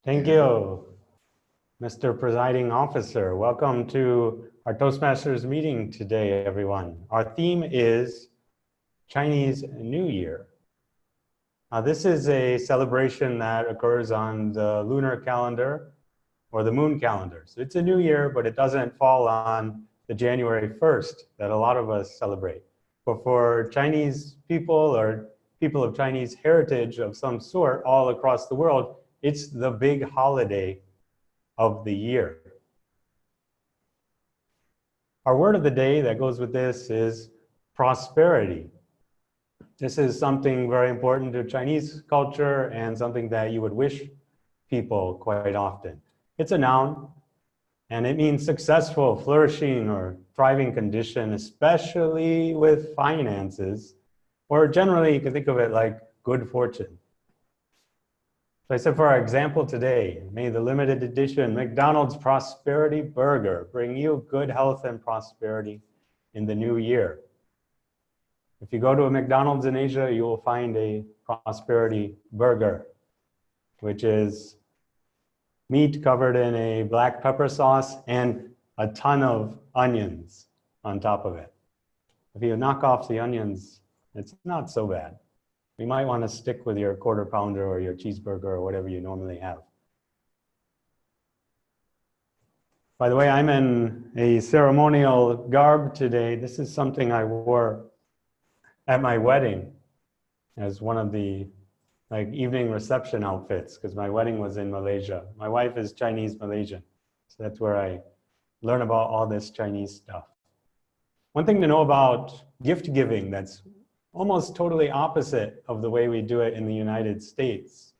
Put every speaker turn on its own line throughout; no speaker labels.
Thank you, Mr. Presiding Officer. Welcome to our Toastmasters meeting today, everyone. Our theme is Chinese New Year. This is a celebration that occurs on the lunar calendar or the moon calendar. So it's a new year, but it doesn't fall on the January 1st that a lot of us celebrate. But for Chinese people or people of Chinese heritage of some sort all across the world, it's the big holiday of the year. Our word of the day that goes with this is prosperity. This is something very important to Chinese culture and something that you would wish people quite often. It's a noun, and it means successful, flourishing, or thriving condition, especially with finances, or generally you can think of it like good fortune. So I said for our example today, may the limited edition McDonald's Prosperity Burger bring you good health and prosperity in the new year. If you go to a McDonald's in Asia, you will find a prosperity burger, which is meat covered in a black pepper sauce and a ton of onions on top of it. If you knock off the onions, it's not so bad. You might want to stick with your quarter pounder or your cheeseburger or whatever you normally have. By the way, I'm in a ceremonial garb today. This is something I wore at my wedding as one of the evening reception outfits, because my wedding was in Malaysia. My wife is Chinese Malaysian, so that's where I learn about all this Chinese stuff. One thing to know about gift giving that's almost totally opposite of the way we do it in the United States.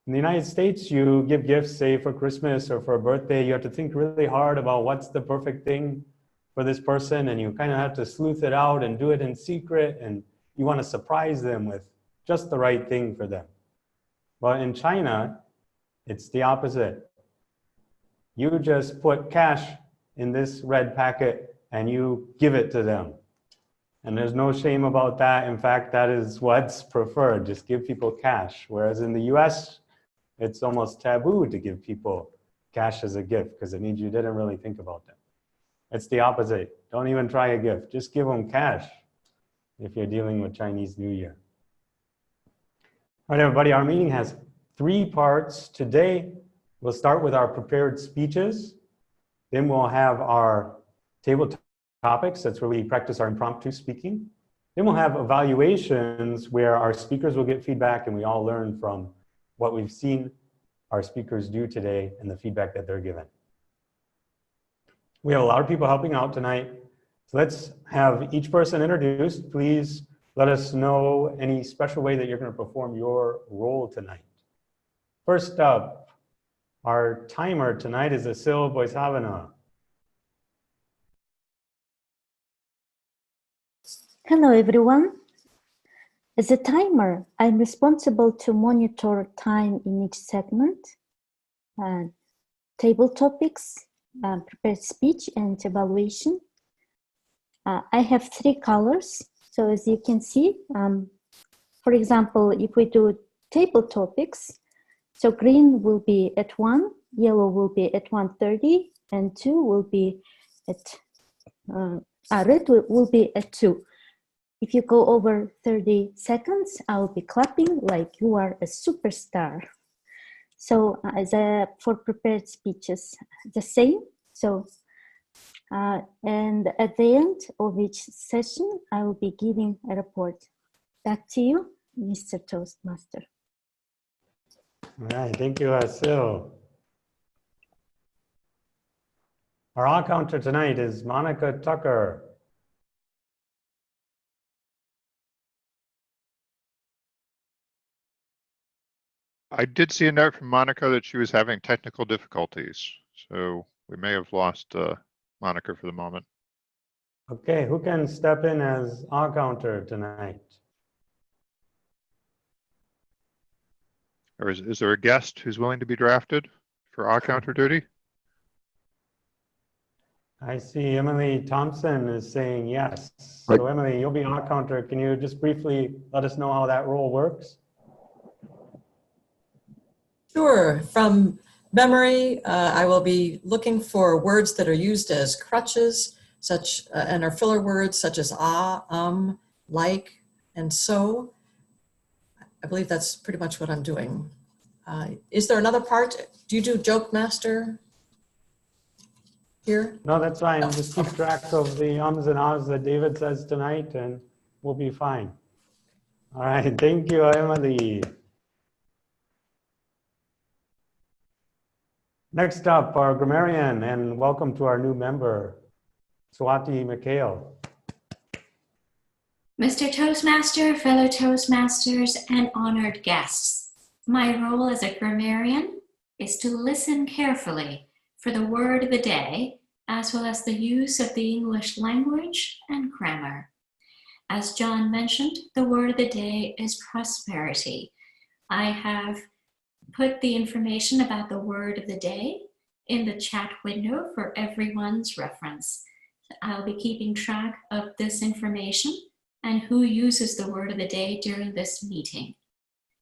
In the United States, you give gifts, say for Christmas or for a birthday, you have to think really hard about what's the perfect thing for this person, and you kind of have to sleuth it out and do it in secret, and you want to surprise them with just the right thing for them. But in China, it's the opposite. You just put cash in this red packet and you give it to them. And there's no shame about that. In fact, that is what's preferred. Just give people cash. Whereas in the US, it's almost taboo to give people cash as a gift because it means you didn't really think about them. It's the opposite. Don't even try a gift. Just give them cash if you're dealing with Chinese New Year. All right, everybody, our meeting has 3 parts. Today, we'll start with our prepared speeches. Then we'll have our table topics. That's where we practice our impromptu speaking. Then we'll have evaluations where our speakers will get feedback and we all learn from what we've seen our speakers do today and the feedback that they're given. We have a lot of people helping out tonight. So let's have each person introduced. Please let us know any special way that you're going to perform your role tonight. First up, our timer tonight is Asil Boisavana.
Hello, everyone. As a timer, I'm responsible to monitor time in each segment, table topics, prepared speech, and evaluation. I have 3 colors. So as you can see, for example, if we do table topics, so green will be at 1, yellow will be at 1:30, and 2 will be at, red will be at 2. If you go over 30 seconds, I will be clapping like you are a superstar. So for prepared speeches, the same. So, and at the end of each session, I will be giving a report. Back to you, Mr. Toastmaster.
All right, thank you, Asil. Our all-counter tonight is Monica Tucker.
I did see a note from Monica that she was having technical difficulties, so we may have lost Monica for the moment.
Okay, who can step in as all-counter tonight?
Or is there a guest who's willing to be drafted for all-counter duty?
I see Emily Thompson is saying yes. So Emily, you'll be all-counter. Can you just briefly let us know how that role works?
Sure. From memory, I will be looking for words that are used as crutches, and are filler words such as like, and so. I believe that's pretty much what I'm doing. Is there another part? Do you do Joke Master here?
No, that's fine.
No.
Just keep track of the ums and ahs that David says tonight, and we'll be fine. All right. Thank you, Emily. Next up, our grammarian, and welcome to our new member, Swati McHale.
Mr. Toastmaster, fellow Toastmasters, and honored guests, my role as a grammarian is to listen carefully for the word of the day, as well as the use of the English language and grammar. As John mentioned, the word of the day is prosperity. I have put the information about the word of the day in the chat window for everyone's reference. I'll be keeping track of this information and who uses the word of the day during this meeting.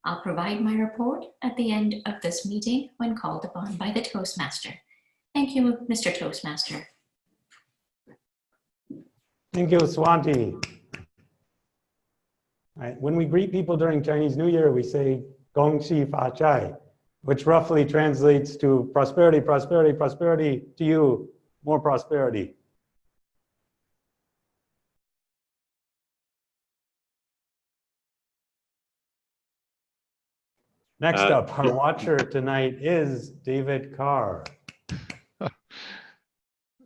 I'll provide my report at the end of this meeting when called upon by the Toastmaster. Thank you, Mr. Toastmaster.
Thank you, Swati. When we greet people during Chinese New Year, we say Gong Xi Fa Chai, which roughly translates to prosperity, prosperity, prosperity to you, more prosperity. Next up, our watcher tonight is David Carr.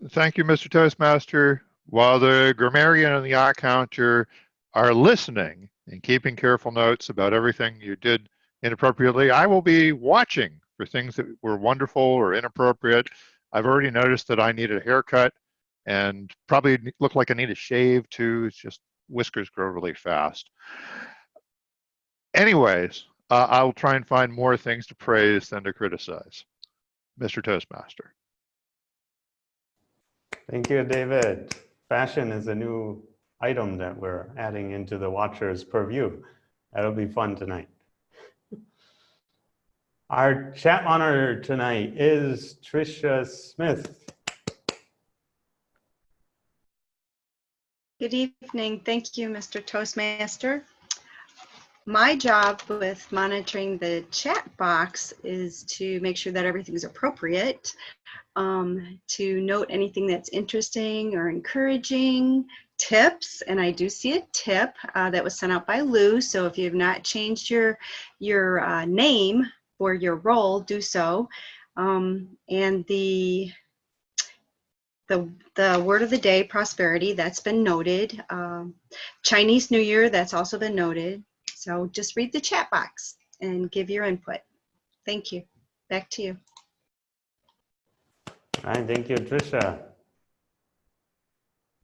Thank you, Mr. Toastmaster. While the grammarian and the art counter are listening and keeping careful notes about everything you did inappropriately, I will be watching for things that were wonderful or inappropriate. I've already noticed that I need a haircut and probably look like I need a shave too. It's just whiskers grow really fast. Anyways, I'll try and find more things to praise than to criticize. Mr. Toastmaster.
Thank you, David. Fashion is a new item that we're adding into the watcher's purview. That'll be fun tonight. Our chat monitor tonight is Tricia Smith.
Good evening. Thank you, Mr. Toastmaster. My job with monitoring the chat box is to make sure that everything's appropriate, to note anything that's interesting or encouraging, tips, and I do see a tip that was sent out by Lou, so if you have not changed your name for your role, do so. And the word of the day, prosperity, that's been noted. Chinese New Year, that's also been noted. So just read the chat box and give your input. Thank you. Back to you.
All right, thank you, Tricia.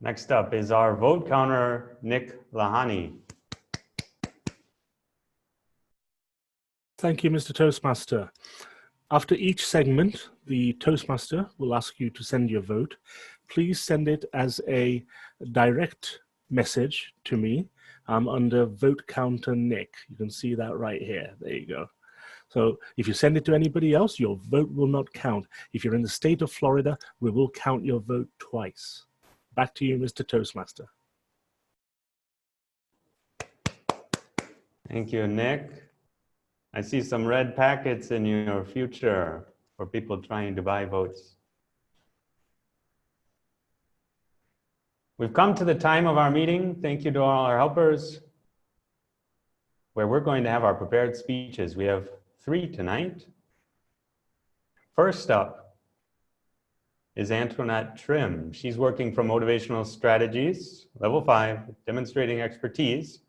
Next up is our vote counter, Nick Lahani.
Thank you, Mr. Toastmaster. After each segment, the Toastmaster will ask you to send your vote. Please send it as a direct message to me under vote counter Nick. You can see that right here. There you go. So if you send it to anybody else, your vote will not count. If you're in the state of Florida, we will count your vote twice. Back to you, Mr. Toastmaster.
Thank you, Nick. I see some red packets in your future for people trying to buy votes. We've come to the time of our meeting. Thank you to all our helpers, where we're going to have our prepared speeches. We have 3 tonight. First up is Antoinette Trim. She's working from Motivational Strategies, Level 5, demonstrating expertise,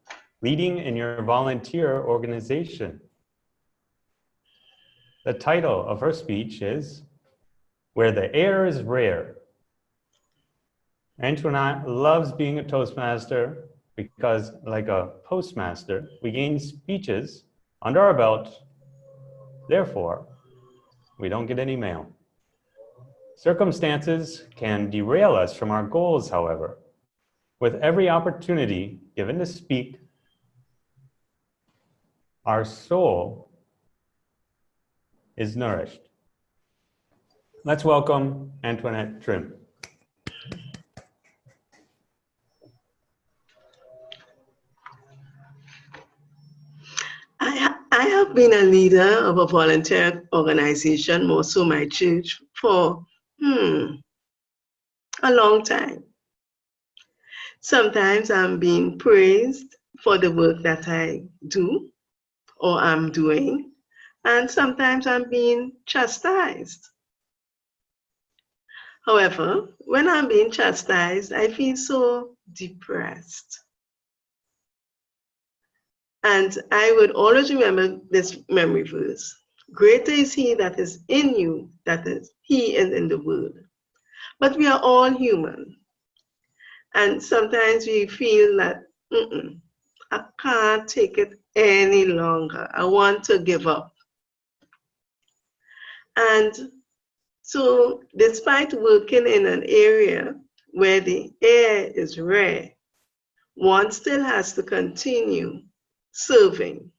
leading in your volunteer organization. The title of her speech is Where the Air is Rare. Antoinette loves being a Toastmaster because, like a postmaster, we gain speeches under our belt. Therefore, we don't get any mail. Circumstances can derail us from our goals, however. With every opportunity given to speak, our soul is nourished. Let's welcome Antoinette Trim.
I have been a leader of a volunteer organization, more so my church, for a long time. Sometimes I'm being praised for the work that I do or I'm doing, and sometimes I'm being chastised. However, when I'm being chastised, I feel so depressed. And I would always remember this memory verse. Greater is he that is in you, that is he is in the world. But we are all human. And sometimes we feel that, I can't take it any longer. I want to give up. And so despite working in an area where the air is rare, one still has to continue serving.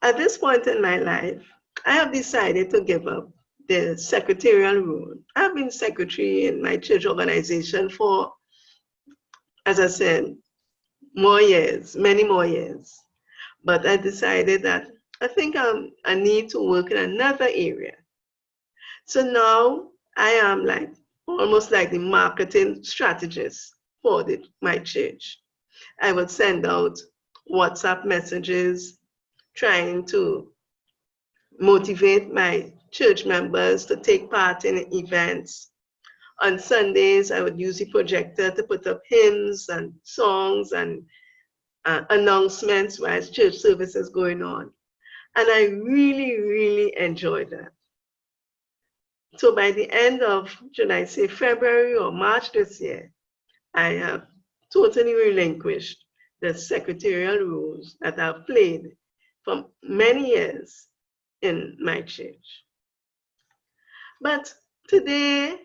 At this point in my life, I have decided to give up the secretarial role. I've been secretary in my church organization for, as I said, more years, many more years. But I decided that I think I need to work in another area. So now I am almost like the marketing strategist for my church. I would send out WhatsApp messages trying to motivate my church members to take part in events. On Sundays, I would use the projector to put up hymns and songs and announcements while church service is going on. And I really, really enjoyed that. So by the end of, should I say, February or March this year, I have totally relinquished the secretarial roles that I've played for many years in my church. But today,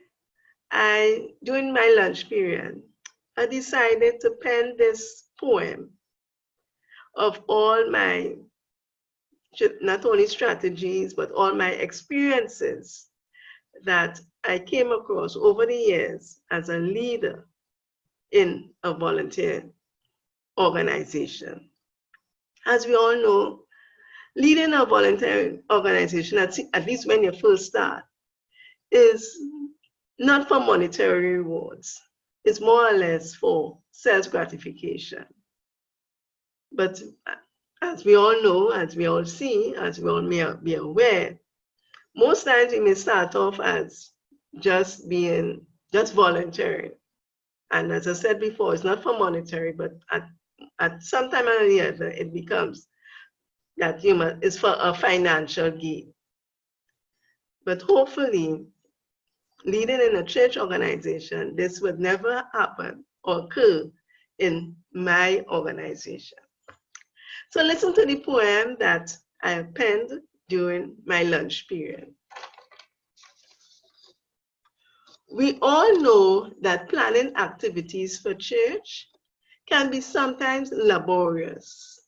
during my lunch period, I decided to pen this poem of all my, not only strategies, but all my experiences that I came across over the years as a leader in a volunteer organization. As we all know, leading a volunteer organization, at least when you first start, is not for monetary rewards. It's more or less for self-gratification. But as we all know, as we all see, as we all may be aware, most times we may start off as just volunteering. And as I said before, it's not for monetary, but at some time or the other, it becomes that it's for a financial gain. But hopefully, leading in a church organization, this would never happen or occur in my organization. So listen to the poem that I penned during my lunch period. We all know that planning activities for church can be sometimes laborious,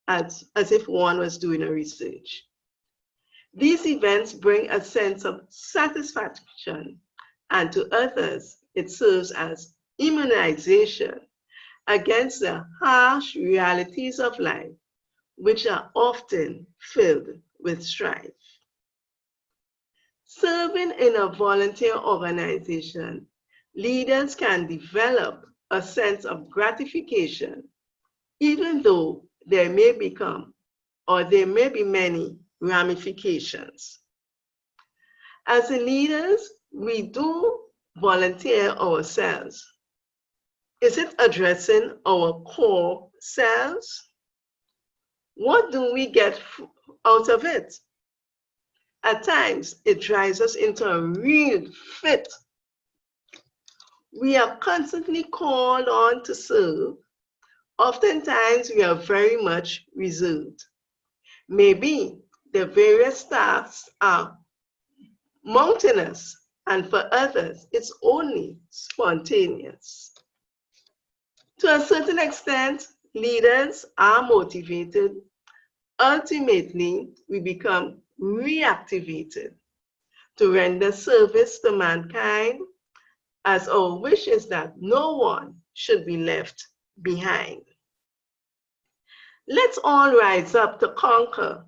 as if one was doing a research. These events bring a sense of satisfaction, and to others, it serves as immunization against the harsh realities of life, which are often filled with strife. Serving in a volunteer organization, leaders can develop a sense of gratification, even though there may be many ramifications. As leaders, we do volunteer ourselves. Is it addressing our core selves? What do we get out of it? At times, it drives us into a real fit. We are constantly called on to serve. Oftentimes, we are very much reserved. Maybe the various tasks are mountainous, and for others, it's only spontaneous. To a certain extent, leaders are motivated. Ultimately, we become reactivated to render service to mankind, as our wish is that no one should be left behind. Let's all rise up to conquer.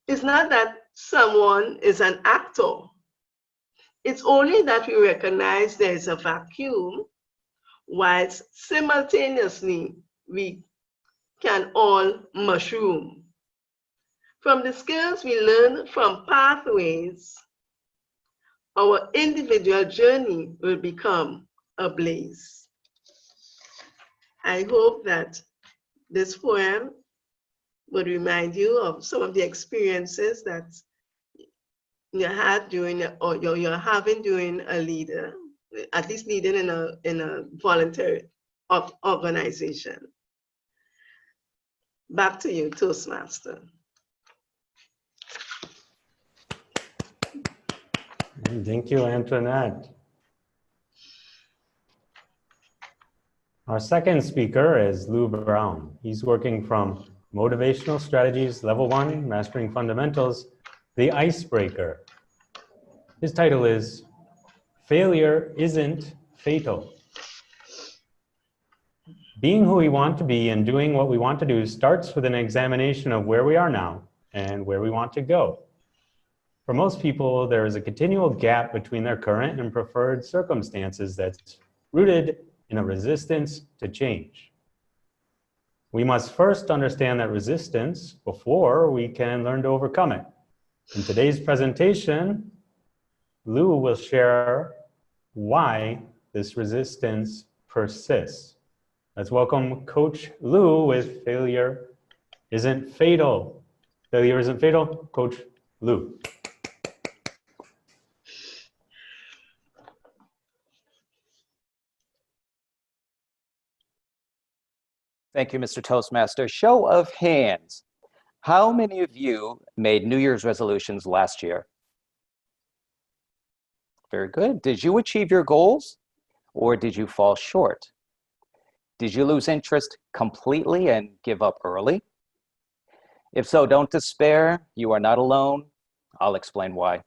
It's not that someone is an actor. It's only that we recognize there is a vacuum, whilst simultaneously we can all mushroom. From the skills we learn from pathways, our individual journey will become a blaze. I hope that this poem would remind you of some of the experiences that you had during, or you're having during a leader, at least leading in a voluntary organization. Back to you, Toastmaster.
Thank you, Antoinette. Our second speaker is Lou Brown. He's working from Motivational Strategies Level 1, Mastering Fundamentals, The Icebreaker. His title is Failure Isn't Fatal. Being who we want to be and doing what we want to do starts with an examination of where we are now and where we want to go. For most people, there is a continual gap between their current and preferred circumstances that's rooted in a resistance to change. We must first understand that resistance before we can learn to overcome it. In today's presentation, Lou will share why this resistance persists. Let's welcome Coach Lou with Failure Isn't Fatal. Failure Isn't Fatal, Coach Lou.
Thank you, Mr. Toastmaster. Show of hands. How many of you made New Year's resolutions last year? Very good. Did you achieve your goals or did you fall short? Did you lose interest completely and give up early? If so, don't despair. You are not alone. I'll explain why.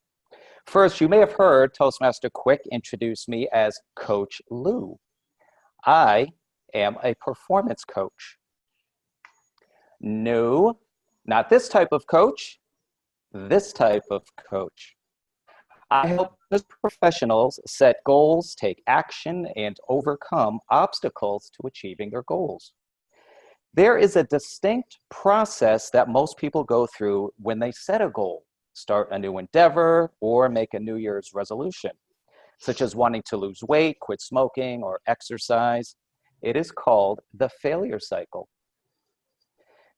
First, you may have heard Toastmaster Quick introduce me as Coach Lou. I am a performance coach. No, not this type of coach, this type of coach. I help professionals set goals, take action, and overcome obstacles to achieving their goals. There is a distinct process that most people go through when they set a goal, start a new endeavor, or make a New Year's resolution, such as wanting to lose weight, quit smoking, or exercise. It is called the failure cycle.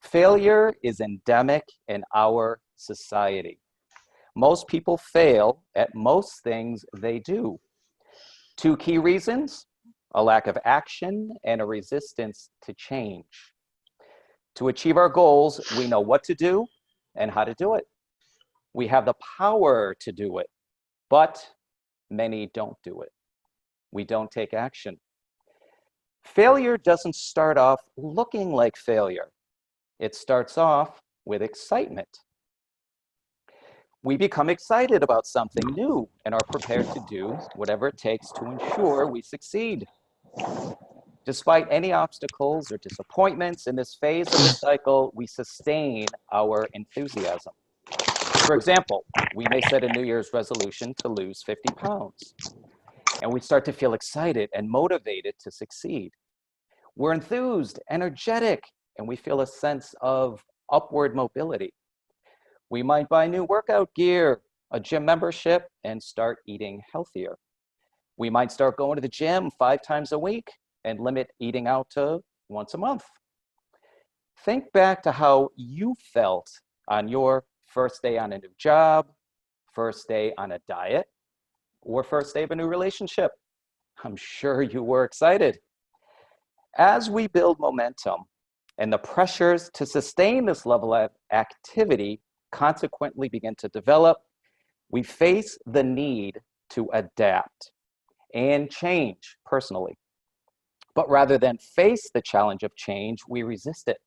Failure is endemic in our society. Most people fail at most things they do. Two key reasons: a lack of action and a resistance to change. To achieve our goals, we know what to do and how to do it. We have the power to do it, but many don't do it. We don't take action. Failure doesn't start off looking like failure. It starts off with excitement. We become excited about something new and are prepared to do whatever it takes to ensure we succeed. Despite any obstacles or disappointments in this phase of the cycle, we sustain our enthusiasm. For example, we may set a New Year's resolution to lose 50 pounds. And we start to feel excited and motivated to succeed. We're enthused, energetic, and we feel a sense of upward mobility. We might buy new workout gear, a gym membership, and start eating healthier. We might start going to the gym 5 times a week and limit eating out to once a month. Think back to how you felt on your first day on a new job, first day on a diet, or first day of a new relationship. I'm sure you were excited. As we build momentum and the pressures to sustain this level of activity consequently begin to develop, we face the need to adapt and change personally. But rather than face the challenge of change, we resist it.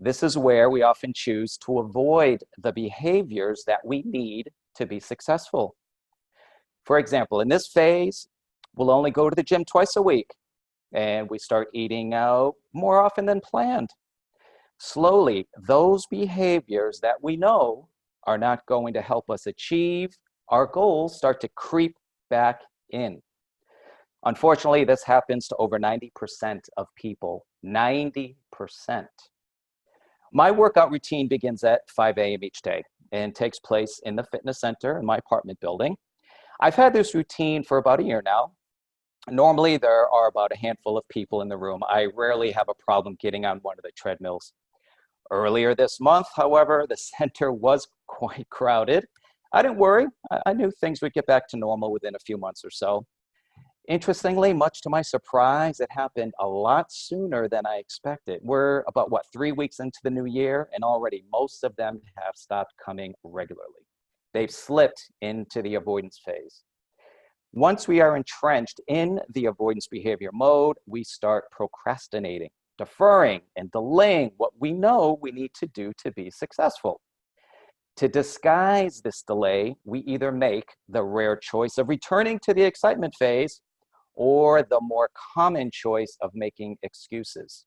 This is where we often choose to avoid the behaviors that we need to be successful. For example, in this phase, we'll only go to the gym twice a week, and we start eating out more often than planned. Slowly, those behaviors that we know are not going to help us achieve our goals start to creep back in. Unfortunately, this happens to over 90% of people. 90%. My workout routine begins at 5 a.m. each day and takes place in the fitness center in my apartment building. I've had this routine for about a year now. Normally, there are about a handful of people in the room. I rarely have a problem getting on one of the treadmills. Earlier this month, however, the center was quite crowded. I didn't worry. I knew things would get back to normal within a few months or so. Interestingly, much to my surprise, it happened a lot sooner than I expected. We're about, 3 weeks into the new year, and already most of them have stopped coming regularly. They've slipped into the avoidance phase. Once we are entrenched in the avoidance behavior mode, we start procrastinating, deferring, and delaying what we know we need to do to be successful. To disguise this delay, we either make the rare choice of returning to the excitement phase or the more common choice of making excuses.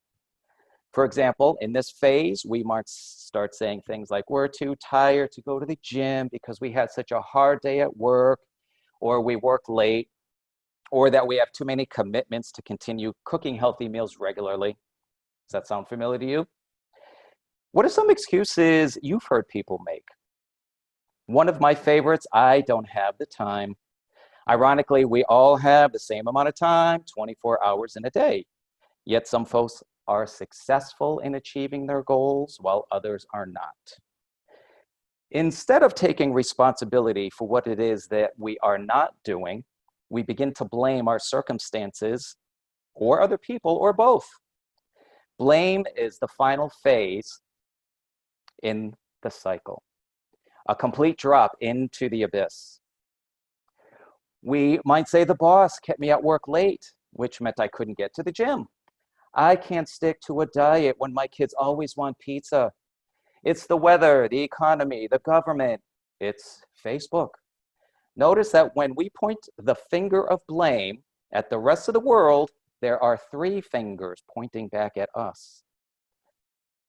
For example, in this phase, we might start saying things like, we're too tired to go to the gym because we had such a hard day at work, or we work late, or that we have too many commitments to continue cooking healthy meals regularly. Does that sound familiar to you? What are some excuses you've heard people make? One of my favorites, I don't have the time. Ironically, we all have the same amount of time, 24 hours in a day. Yet some folks are successful in achieving their goals while others are not. Instead of taking responsibility for what it is that we are not doing, we begin to blame our circumstances or other people or both. Blame is the final phase in the cycle, a complete drop into the abyss. We might say the boss kept me at work late, which meant I couldn't get to the gym. I can't stick to a diet when my kids always want pizza. It's the weather, the economy, the government. It's Facebook. Notice that when we point the finger of blame at the rest of the world, there are 3 fingers pointing back at us.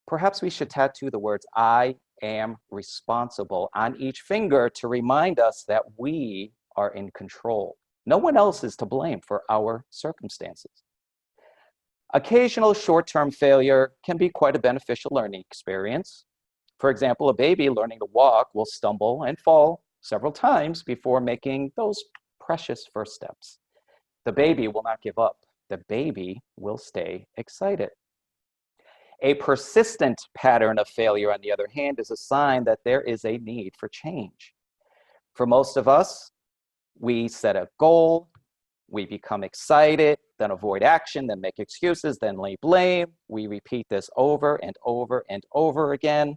Perhaps we should tattoo the words, I am responsible, on each finger to remind us that we are in control. No one else is to blame for our circumstances. Occasional short-term failure can be quite a beneficial learning experience. For example, a baby learning to walk will stumble and fall several times before making those precious first steps. The baby will not give up. The baby will stay excited. A persistent pattern of failure, on the other hand, is a sign that there is a need for change. For most of us, we set a goal, we become excited, then avoid action, then make excuses, then lay blame. We repeat this over and over and over again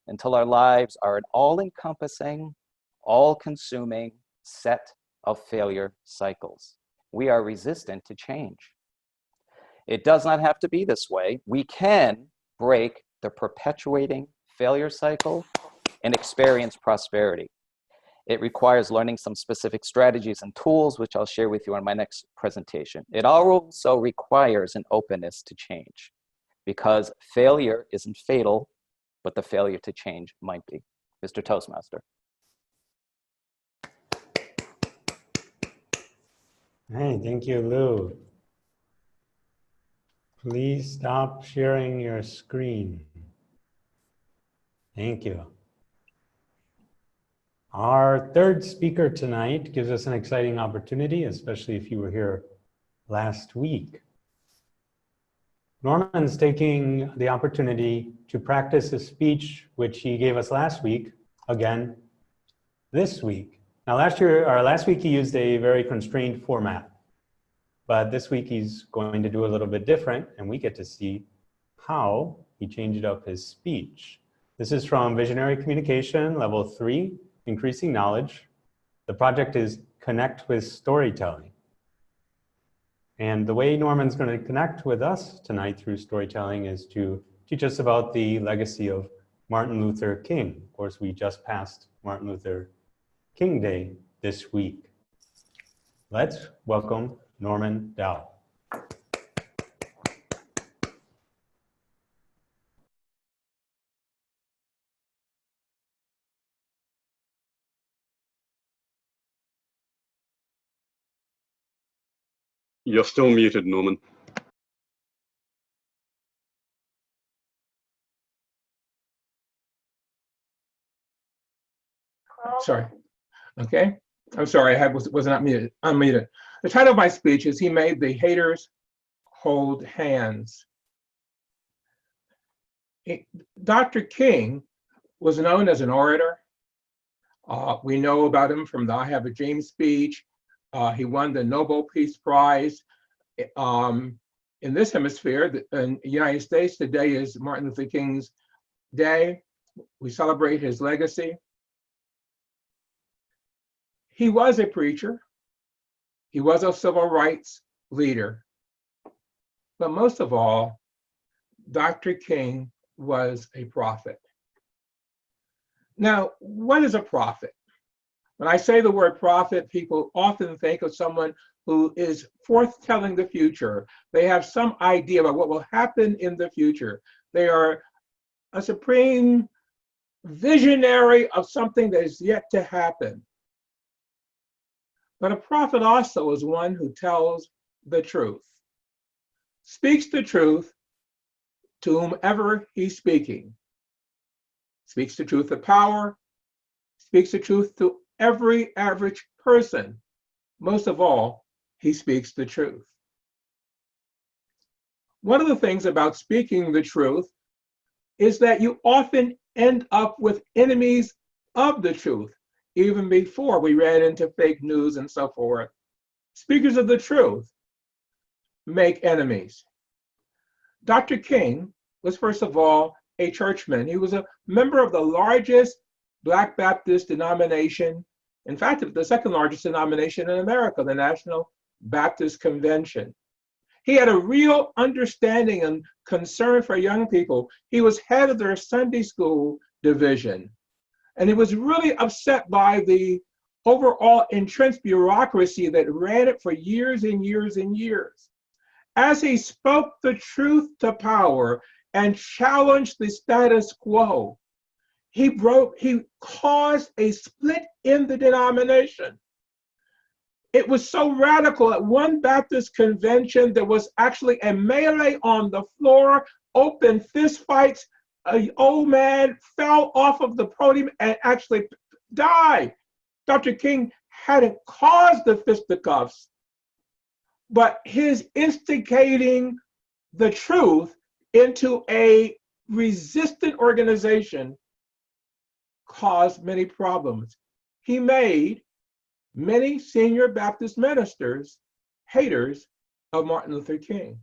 until our lives are an all-encompassing, all-consuming set of failure cycles. We are resistant to change. It does not have to be this way. We can break the perpetuating failure cycle and experience prosperity. It requires learning some specific strategies and tools, which I'll share with you on my next presentation. It also requires an openness to change, because failure isn't fatal, but the failure to change might be. Mr. Toastmaster.
Hey, thank you, Lou. Please stop sharing your screen. Thank you. Our third speaker tonight gives us an exciting opportunity, especially if you were here last week. Norman's taking the opportunity to practice a speech which he gave us last week, again, this week. Now last week he used a very constrained format, but this week he's going to do a little bit different, and we get to see how he changed up his speech. This is from Visionary Communication, Level 3, Increasing Knowledge. The project is Connect with Storytelling. And the way Norman's going to connect with us tonight through storytelling is to teach us about the legacy of Martin Luther King. Of course, we just passed Martin Luther King Day this week. Let's welcome Norman Dow.
You're still muted, Norman.
Sorry. Okay. I'm sorry, I was not muted. Unmuted. The title of my speech is "He Made the Haters Hold Hands." Dr. King was known as an orator. We know about him from the I Have a Dream speech. He won the Nobel Peace Prize. In this hemisphere, in the United States, today is Martin Luther King's Day. We celebrate his legacy. He was a preacher. He was a civil rights leader. But most of all, Dr. King was a prophet. Now, what is a prophet? When I say the word prophet, people often think of someone who is foretelling the future. They have some idea about what will happen in the future. They are a supreme visionary of something that is yet to happen. But a prophet also is one who tells the truth, speaks the truth to whomever he's speaking, speaks the truth of power, speaks the truth to every average person. Most of all, he speaks the truth. One of the things about speaking the truth is that you often end up with enemies of the truth, even before we ran into fake news and so forth. Speakers of the truth make enemies. Dr. King was, first of all, a churchman. He was a member of the largest Black Baptist denomination, in fact, the second largest denomination in America, the National Baptist Convention. He had a real understanding and concern for young people. He was head of their Sunday school division. And he was really upset by the overall entrenched bureaucracy that ran it for years and years and years. As he spoke the truth to power and challenged the status quo, he caused a split in the denomination. It was so radical at one Baptist convention, there was actually a melee on the floor, open fist fights. An old man fell off of the podium and actually died. Dr. King hadn't caused the fisticuffs, but his instigating the truth into a resistant organization caused many problems. He made many senior Baptist ministers haters of Martin Luther King.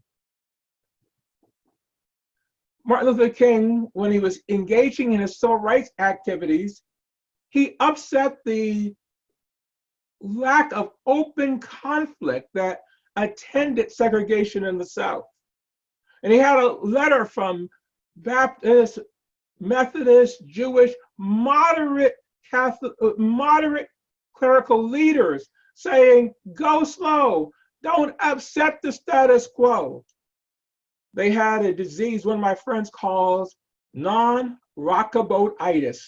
Martin Luther King, when he was engaging in his civil rights activities, he upset the lack of open conflict that attended segregation in the South. And he had a letter from Baptist, Methodist, Jewish, moderate Catholic, moderate clerical leaders saying, go slow, don't upset the status quo. They had a disease one of my friends calls non-rockaboatitis.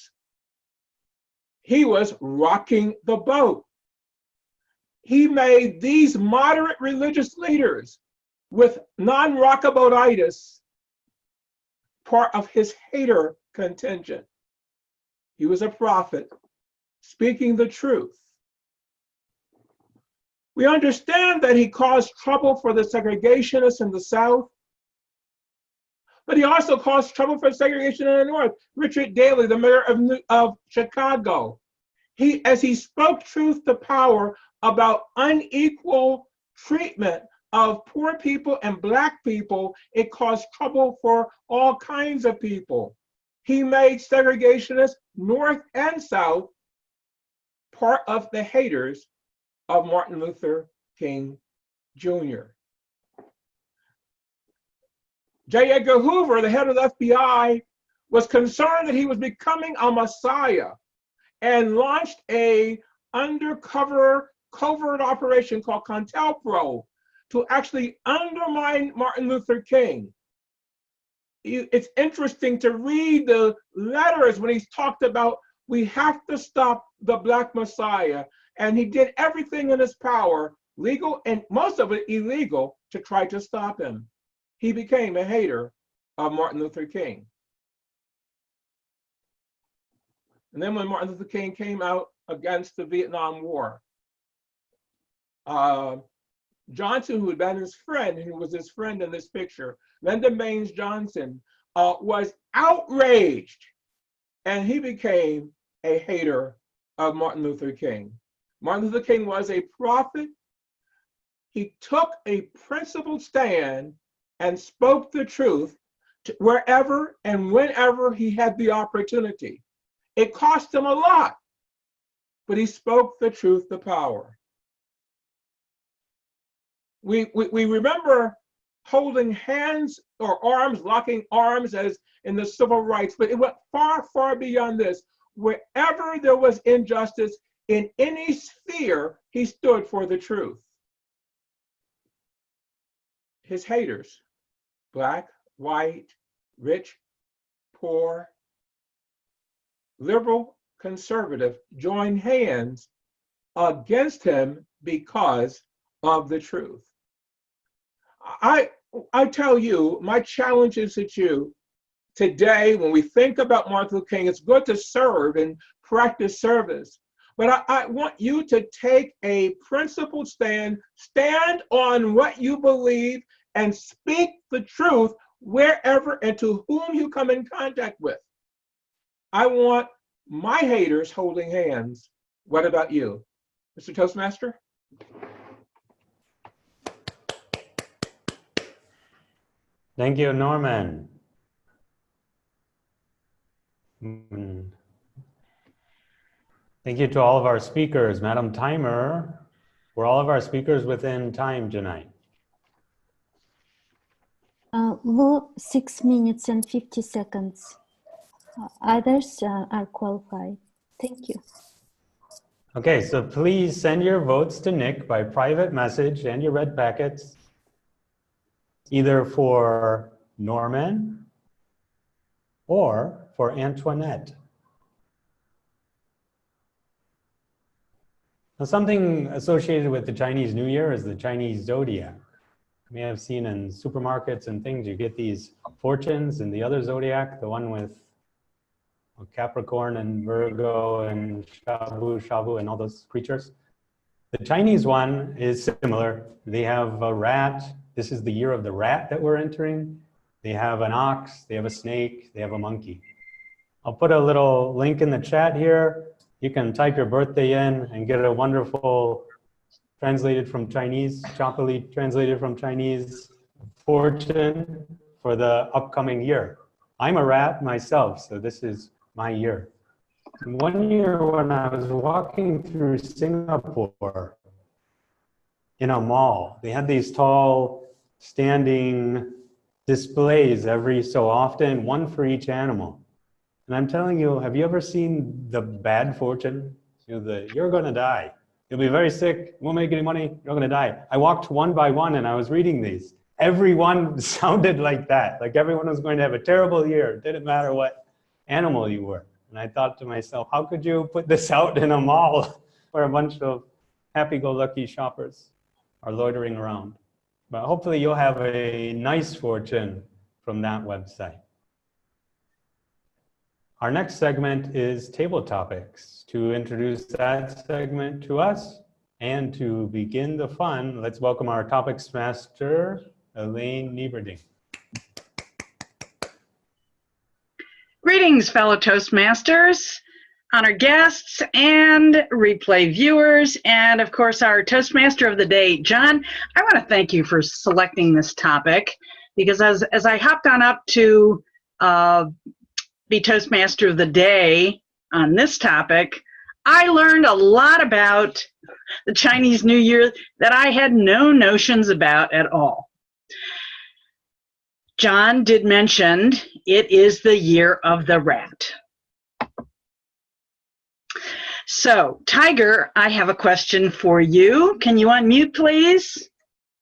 He was rocking the boat. He made these moderate religious leaders with non-rockaboatitis part of his hater contingent. He was a prophet speaking the truth. We understand that he caused trouble for the segregationists in the South, but he also caused trouble for segregation in the North. Richard Daley, the mayor of Chicago, as he spoke truth to power about unequal treatment of poor people and Black people, it caused trouble for all kinds of people. He made segregationists, North and South, part of the haters of Martin Luther King Jr. J. Edgar Hoover, the head of the FBI, was concerned that he was becoming a messiah and launched a undercover covert operation called CONTELPRO to actually undermine Martin Luther King. It's interesting to read the letters when he's talked about we have to stop the Black Messiah, and he did everything in his power, legal and most of it illegal, to try to stop him. He became a hater of Martin Luther King. And then when Martin Luther King came out against the Vietnam War, Johnson, who had been his friend, who was his friend in this picture, Lyndon Baines Johnson, was outraged, and he became a hater of Martin Luther King. Martin Luther King was a prophet. He took a principled stand and spoke the truth wherever and whenever he had the opportunity. It cost him a lot, but he spoke the truth to power. We remember holding hands or arms, locking arms as in the civil rights, but it went far, far beyond this. Wherever there was injustice in any sphere, he stood for the truth. His haters, Black, white, rich, poor, liberal, conservative, joined hands against him because of the truth. I tell you, my challenge is at you today. When we think about Martin Luther King, it's good to serve and practice service. But I want you to take a principled stand on what you believe, and speak the truth wherever and to whom you come in contact with. I want my haters holding hands. What about you? Mr. Toastmaster?
Thank you, Norman. Thank you to all of our speakers. Madam Timer, were all of our speakers within time tonight?
Well, 6 minutes and 50 seconds. Others are qualified. Thank you.
Okay, so please send your votes to Nick by private message and your red packets, either for Norman or for Antoinette. Now, something associated with the Chinese New Year is the Chinese zodiac. You may have seen in supermarkets and things, you get these fortunes, and the other zodiac, the one with Capricorn and Virgo and Shavu and all those creatures. The Chinese one is similar. They have a rat. This is the year of the rat that we're entering. They have an ox, they have a snake, they have a monkey. I'll put a little link in the chat here. You can type your birthday in and get a wonderful translated from Chinese, choppily translated from Chinese fortune for the upcoming year. I'm a rat myself, so this is my year. One year when I was walking through Singapore in a mall, they had these tall standing displays every so often, one for each animal. And I'm telling you, have you ever seen the bad fortune? You know, you're gonna die. You'll be very sick, won't make any money, you're gonna die. I walked one by one and I was reading these. Everyone sounded like that, like everyone was going to have a terrible year. It didn't matter what animal you were. And I thought to myself, how could you put this out in a mall where a bunch of happy-go-lucky shoppers are loitering around? But hopefully you'll have a nice fortune from that website. Our next segment is Table Topics. To introduce that segment to us and to begin the fun, let's welcome our topics master, Elaine Nieberding.
Greetings, fellow Toastmasters, honored guests, and replay viewers, and of course our Toastmaster of the day, John. I want to thank you for selecting this topic, because as I hopped on up to be Toastmaster of the day on this topic, I learned a lot about the Chinese New Year that I had no notions about at all. John did mention it is the year of the rat. So, Tiger, I have a question for you. Can you unmute, please?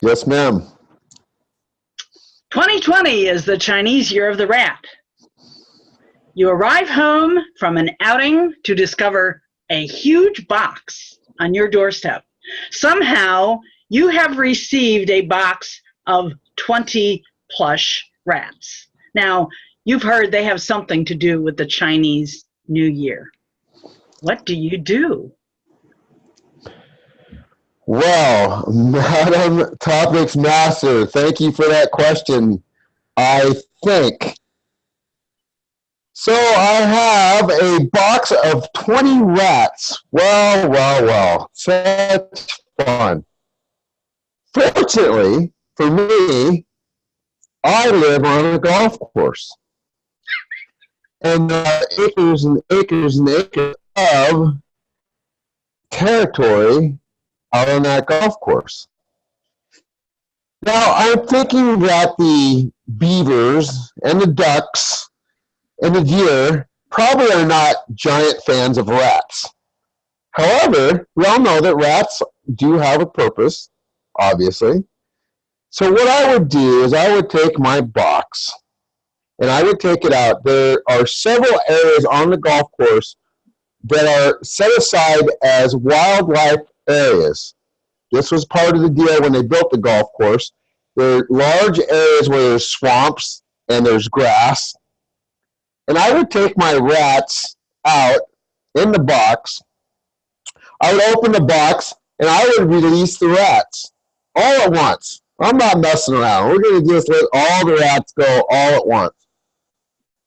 Yes, ma'am.
2020 is the Chinese year of the rat. You arrive home from an outing to discover a huge box on your doorstep. Somehow, you have received a box of 20 plush rats. Now, you've heard they have something to do with the Chinese New Year. What do you do?
Well, Madam Topics Master, thank you for that question. I think. So I have a box of 20 rats. Well, such fun. Fortunately for me, I live on a golf course. And there are acres and acres and acres of territory out on that golf course. Now, I'm thinking that the beavers and the ducks and the deer probably are not giant fans of rats. However, we all know that rats do have a purpose, obviously. So what I would do is I would take my box and I would take it out. There are several areas on the golf course that are set aside as wildlife areas. This was part of the deal when they built the golf course. There are large areas where there's swamps and there's grass. And I would take my rats out in the box. I would open the box and I would release the rats all at once. I'm not messing around. We're going to just let all the rats go all at once.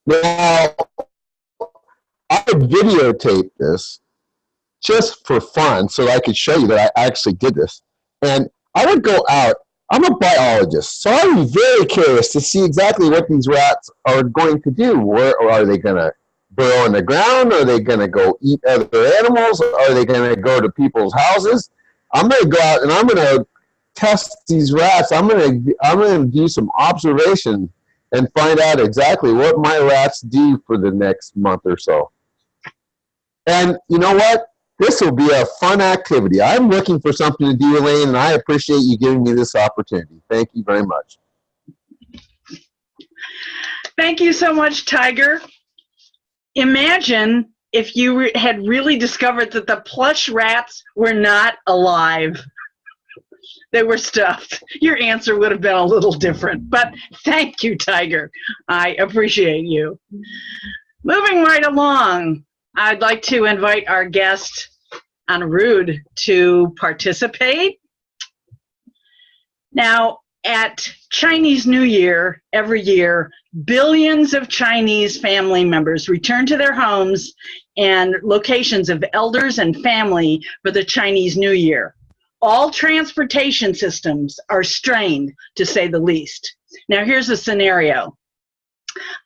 Now, I would videotape this just for fun so that I could show you that I actually did this. And I would go out. I'm a biologist, so I'm very curious to see exactly what these rats are going to do. Or are they going to burrow in the ground? Are they going to go eat other animals? Are they going to go to people's houses? I'm going to go out and I'm going to test these rats. I'm going to do some observation and find out exactly what my rats do for the next month or so. And you know what? This will be a fun activity. I'm looking for something to do, Elaine, and I appreciate you giving me this opportunity. Thank you very much.
Thank you so much, Tiger. Imagine if you had really discovered that the plush rats were not alive. They were stuffed. Your answer would have been a little different, but thank you, Tiger. I appreciate you. Moving right along, I'd like to invite our guest, Anirudh, to participate. Now, at Chinese New Year, every year, billions of Chinese family members return to their homes and locations of elders and family for the Chinese New Year. All transportation systems are strained, to say the least. Now, here's a scenario.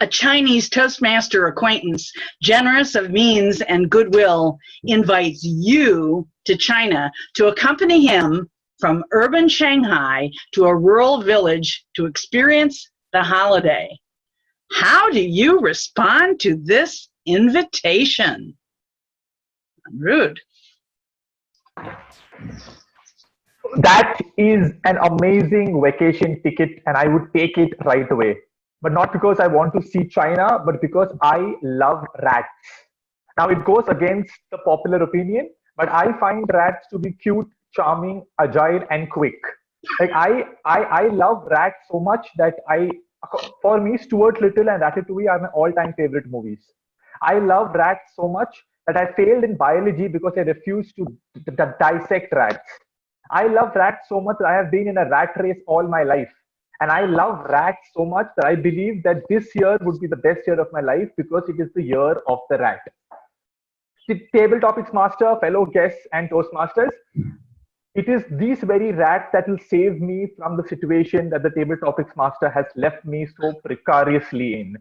A Chinese Toastmaster acquaintance, generous of means and goodwill, invites you to China to accompany him from urban Shanghai to a rural village to experience the holiday. How do you respond to this invitation? Rude.
That is an amazing vacation ticket and I would take it right away. But not because I want to see China, but because I love rats. Now it goes against the popular opinion, but I find rats to be cute, charming, agile, and quick. Like I love rats so much that for me, Stuart Little and Ratatouille are my all-time favorite movies. I love rats so much that I failed in biology because I refused to dissect rats. I love rats so much that I have been in a rat race all my life. And I love rats so much that I believe that this year would be the best year of my life because it is the year of the rat. The Table Topics Master, fellow guests and Toastmasters, it is these very rats that will save me from the situation that the Table Topics Master has left me so precariously in.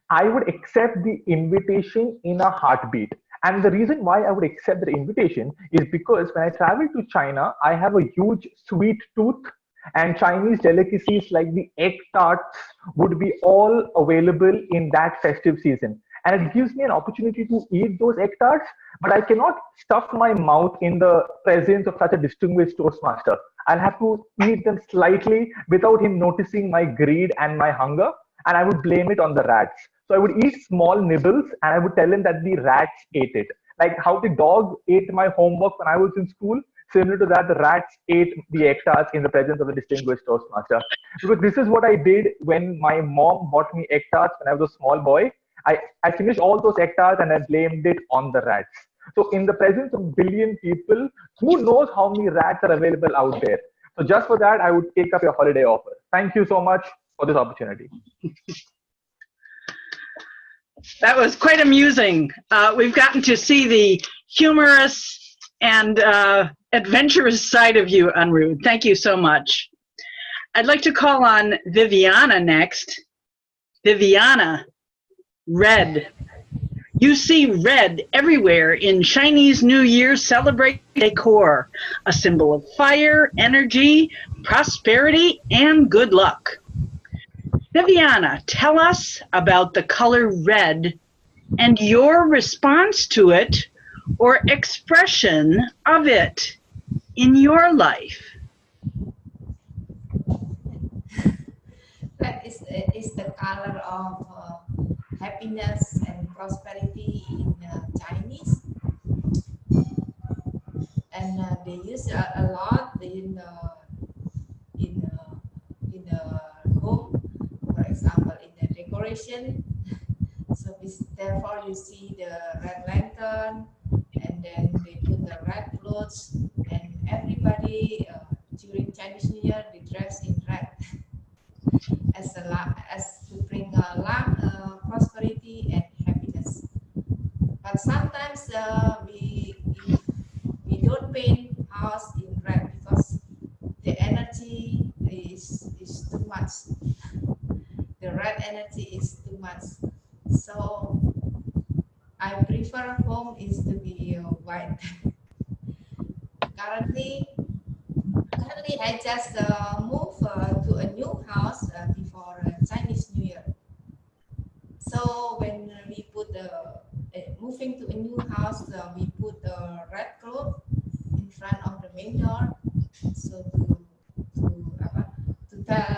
I would accept the invitation in a heartbeat. And the reason why I would accept the invitation is because when I travel to China, I have a huge sweet tooth And Chinese delicacies like the egg tarts would be all available in that festive season. And it gives me an opportunity to eat those egg tarts, but I cannot stuff my mouth in the presence of such a distinguished Toastmaster. I'll have to eat them slightly without him noticing my greed and my hunger, and I would blame it on the rats. So I would eat small nibbles and I would tell him that the rats ate it. Like how the dog ate my homework when I was in school, similar to that, the rats ate the egg tarts in the presence of the distinguished Toastmaster. Because this is what I did when my mom bought me egg tarts when I was a small boy. I finished all those egg tarts and I blamed it on the rats. So in the presence of a billion people, who knows how many rats are available out there? So just for that, I would take up your holiday offer. Thank you so much for this opportunity.
That was quite amusing. We've gotten to see the humorous and adventurous side of you, Unruh. Thank you so much. I'd like to call on Viviana next. Viviana, red. You see red everywhere in Chinese New Year celebration decor, a symbol of fire, energy, prosperity, and good luck. Viviana, tell us about the color red and your response to it or expression of it in your life.
Red is the color of happiness and prosperity in Chinese, and they use a lot in the home, for example, in the decoration. So therefore you see the red lantern, and then they put the red clothes, and everybody during Chinese New Year they dress in red as to bring luck, prosperity, and happiness. But sometimes we don't paint house in red because the energy is too much. The red energy is too much. So I prefer home is to be white. Currently I just moved to a new house before Chinese New Year. So when we put moving to a new house, we put the red cloth in front of the main door. So to tell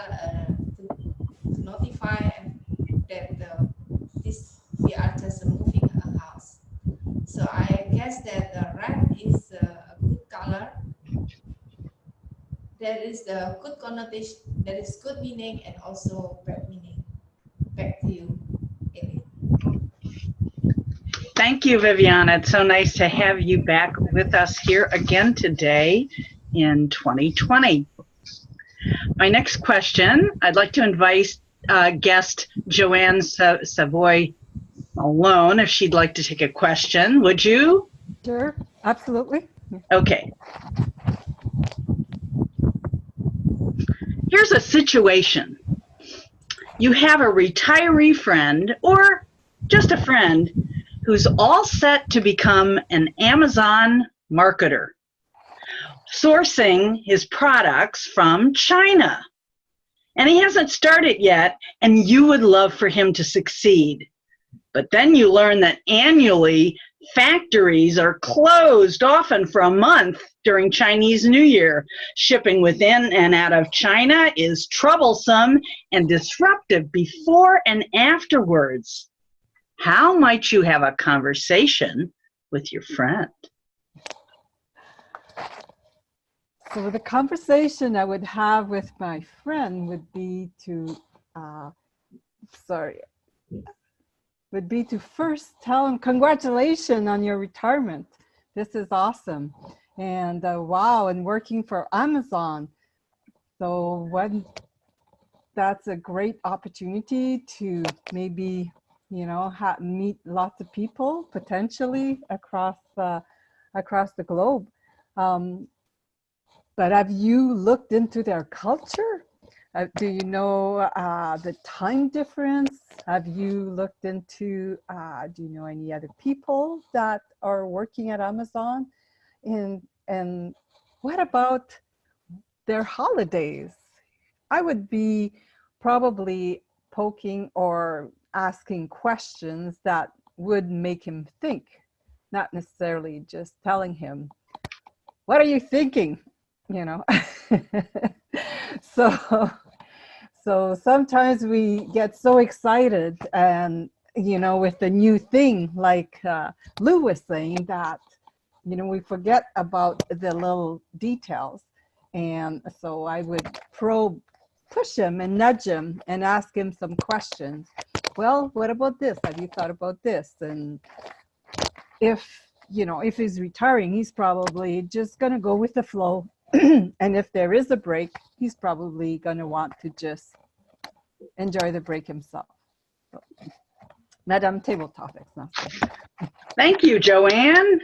to notify that we are just moving a house. So I guess that the red is a good color. There is the good connotation, there is good meaning and also bad meaning. Back to you, Ellie.
Thank you, Viviana. It's so nice to have you back with us here again today in 2020. My next question, I'd like to invite guest Joanne Savoy Malone if she'd like to take a question. Would you?
Sure, absolutely.
Okay. Here's a situation. You have a retiree friend or just a friend who's all set to become an Amazon marketer, sourcing his products from China. And he hasn't started yet, and you would love for him to succeed. But then you learn that annually, factories are closed often for a month during Chinese New Year. Shipping within and out of China is troublesome and disruptive before and afterwards. How might you have a conversation with your friend?
So the conversation I would have with my friend would be to, first tell him, congratulations on your retirement. This is awesome. And wow, and working for Amazon. So that's a great opportunity to maybe, meet lots of people potentially across the globe. But have you looked into their culture? Do you know the time difference? Have you looked into, do you know any other people that are working at Amazon? And what about their holidays. I would be probably poking or asking questions that would make him think, not necessarily just telling him, what are you thinking? You know. So sometimes we get so excited, and you know, with the new thing, like Lou was saying, that you know, we forget about the little details. And so I would push him and nudge him and ask him some questions. Well, what about this? Have you thought about this? And if, you know, if he's retiring, he's probably just going to go with the flow. And if there is a break, he's probably going to want to just enjoy the break himself. So, Madam Table Topics.
Thank you, Joanne.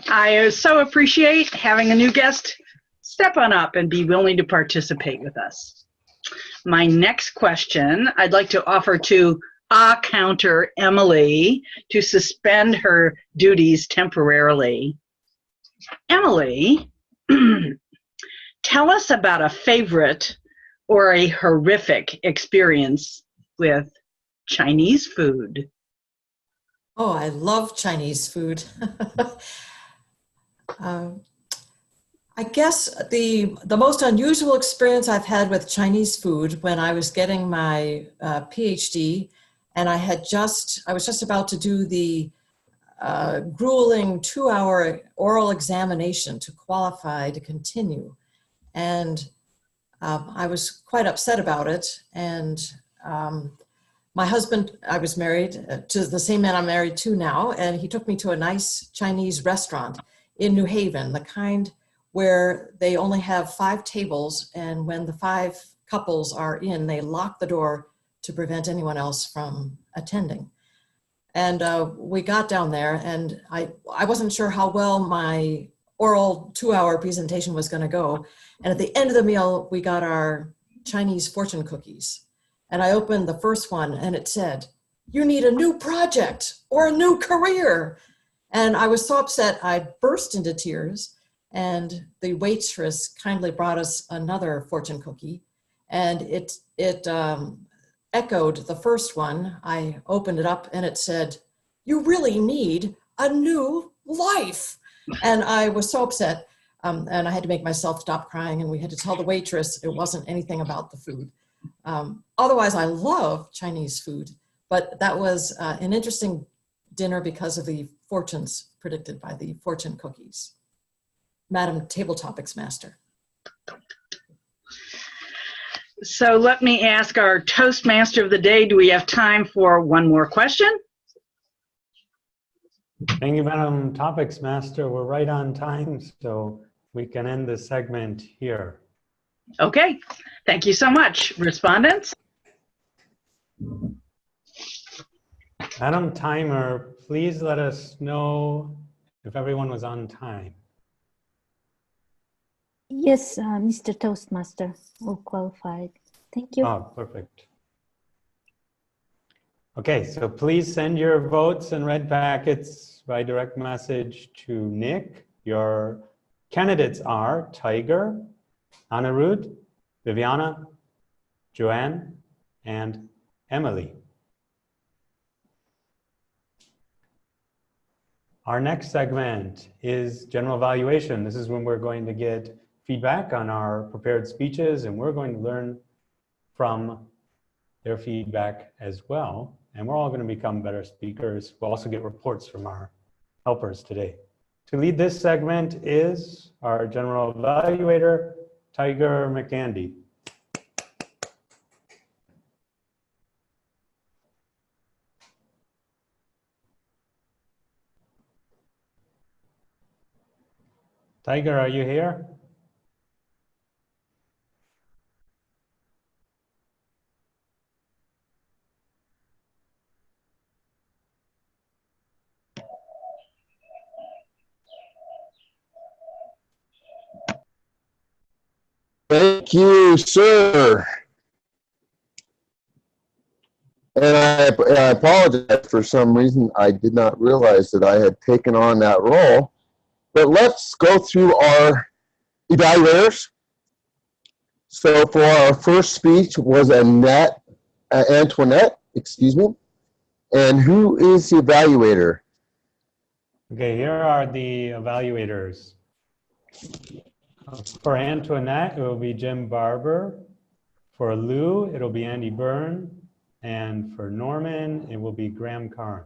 I so appreciate having a new guest step on up and be willing to participate with us. My next question I'd like to offer to counter Emily to suspend her duties temporarily. Emily, tell us about a favorite or a horrific experience with Chinese food.
Oh, I love Chinese food. I guess the most unusual experience I've had with Chinese food when I was getting my PhD, and I was just about to do the grueling 2-hour oral examination to qualify to continue. And I was quite upset about it. And my husband, I was married to the same man I'm married to now, and he took me to a nice Chinese restaurant in New Haven, the kind where they only have 5 tables, and when the 5 couples are in, they lock the door to prevent anyone else from attending. And we got down there, and I wasn't sure how well my oral 2-hour presentation was going to go. And at the end of the meal, we got our Chinese fortune cookies. And I opened the first one, and it said, "You need a new project or a new career." And I was so upset, I burst into tears. And the waitress kindly brought us another fortune cookie, and it echoed the first one. I opened it up, and it said, "You really need a new life." And I was so upset, and I had to make myself stop crying, and we had to tell the waitress it wasn't anything about the food. Otherwise, I love Chinese food, but that was an interesting dinner because of the fortunes predicted by the fortune cookies. Madam Table Topics Master.
So let me ask our Toastmaster of the day, do we have time for one more question?
Thank you, Madam Topics Master. We're right on time, so we can end the segment here.
Okay, thank you so much. Respondents?
Madam Timer, please let us know if everyone was on time.
Yes, Mr. Toastmaster, all qualified. Thank you.
Oh, perfect. Okay, so please send your votes and red packets by direct message to Nick. Your candidates are Tiger, Anirudh, Viviana, Joanne, and Emily. Our next segment is general evaluation. This is when we're going to get feedback on our prepared speeches, and we're going to learn from their feedback as well. And we're all going to become better speakers. We'll also get reports from our helpers today. To lead this segment is our general evaluator, Tiger McAndy. Tiger, are you here?
Thank you, sir. And I apologize for some reason. I did not realize that I had taken on that role. But let's go through our evaluators. So for our first speech was Antoinette, excuse me. And who is the evaluator?
Okay, here are the evaluators. For Antoinette, it will be Jim Barber. For Lou, it'll be Andy Byrne. And for Norman, it will be Graham Carnes.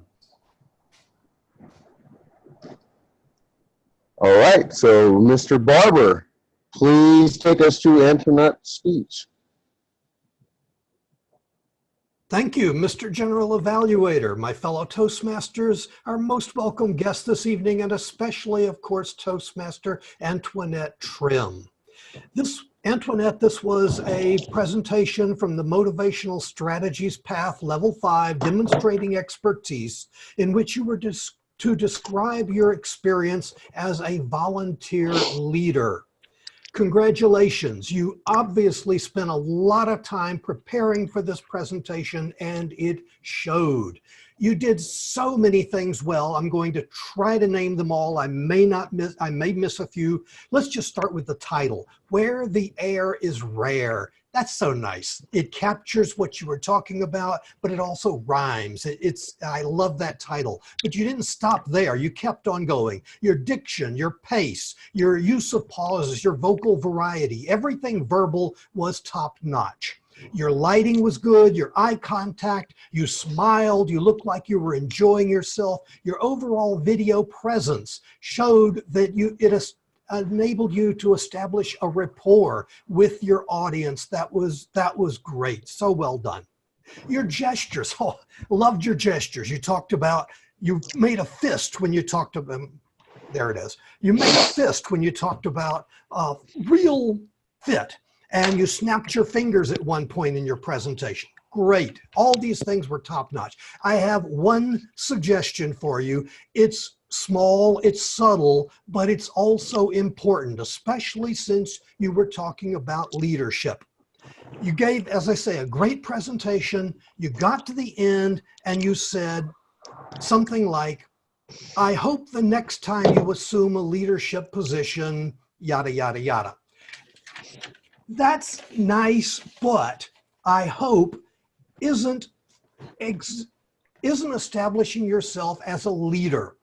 All right, so Mr. Barber, please take us through Antoinette's speech.
Thank you, Mr. General Evaluator. My fellow Toastmasters, our most welcome guest this evening, and especially, of course, Toastmaster Antoinette Trim. Antoinette, this was a presentation from the Motivational Strategies Path Level 5, demonstrating expertise, in which you were to describe your experience as a volunteer leader. Congratulations. You obviously spent a lot of time preparing for this presentation, and it showed. You did so many things well. I'm going to try to name them all. I may miss a few. Let's just start with the title, Where the Air is Rare. That's so nice. It captures what you were talking about, but it also rhymes. I love that title. But you didn't stop there. You kept on going. Your diction, your pace, your use of pauses, your vocal variety, everything verbal was top notch. Your lighting was good, your eye contact, you smiled, you looked like you were enjoying yourself. Your overall video presence showed that it enabled you to establish a rapport with your audience. That was great. So well done. Your gestures, oh, loved your gestures. You talked about, you made a fist when you talked about, there it is. You made a fist when you talked about real fit, and you snapped your fingers at one point in your presentation. Great. All these things were top notch. I have one suggestion for you. It's small, it's subtle, but it's also important, especially since you were talking about leadership. You gave, as I say, a great presentation. You got to the end and you said something like, I hope the next time you assume a leadership position, yada, yada, yada. That's nice, but I hope isn't establishing yourself as a leader.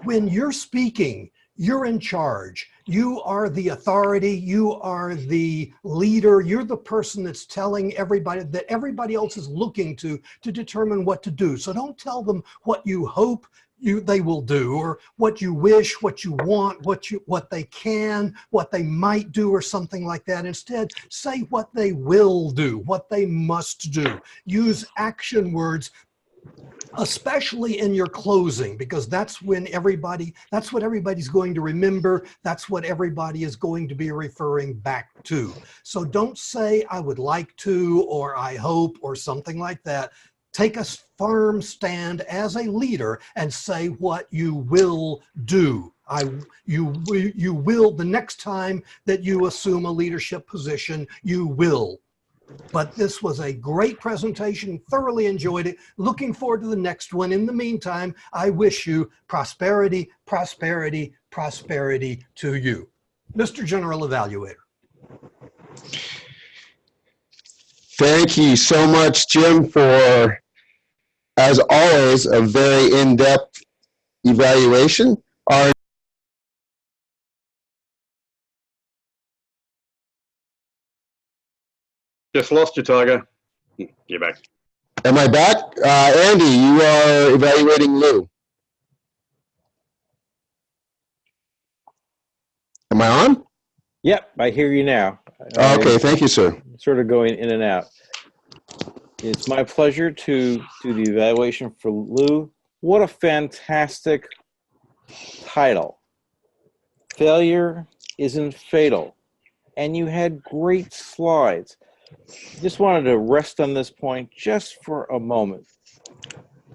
When you're speaking, you're in charge. You are the authority. You are the leader. You're the person that's telling everybody that everybody else is looking to determine what to do. So don't tell them what you hope they will do, or what you wish, what you want, what they can, what they might do, or something like that. Instead, say what they will do, what they must do. Use action words, especially in your closing, because that's what everybody's going to remember. That's what everybody is going to be referring back to. So don't say, I would like to, or I hope, or something like that. Take a firm stand as a leader and say what you will do. You will, the next time that you assume a leadership position, you will. But this was a great presentation, thoroughly enjoyed it. Looking forward to the next one. In the meantime, I wish you prosperity, prosperity, prosperity to you. Mr. General Evaluator.
Thank you so much, Jim, for, as always, a very in-depth evaluation.
Just lost you, Tiger. You're back.
Am I back? Andy, you are evaluating Lou. Am I on?
Yep, I hear you now.
Okay, thank you, sir.
Sort of going in and out. It's my pleasure to do the evaluation for Lou. What a fantastic title. Failure isn't fatal. And you had great slides. Just wanted to rest on this point just for a moment.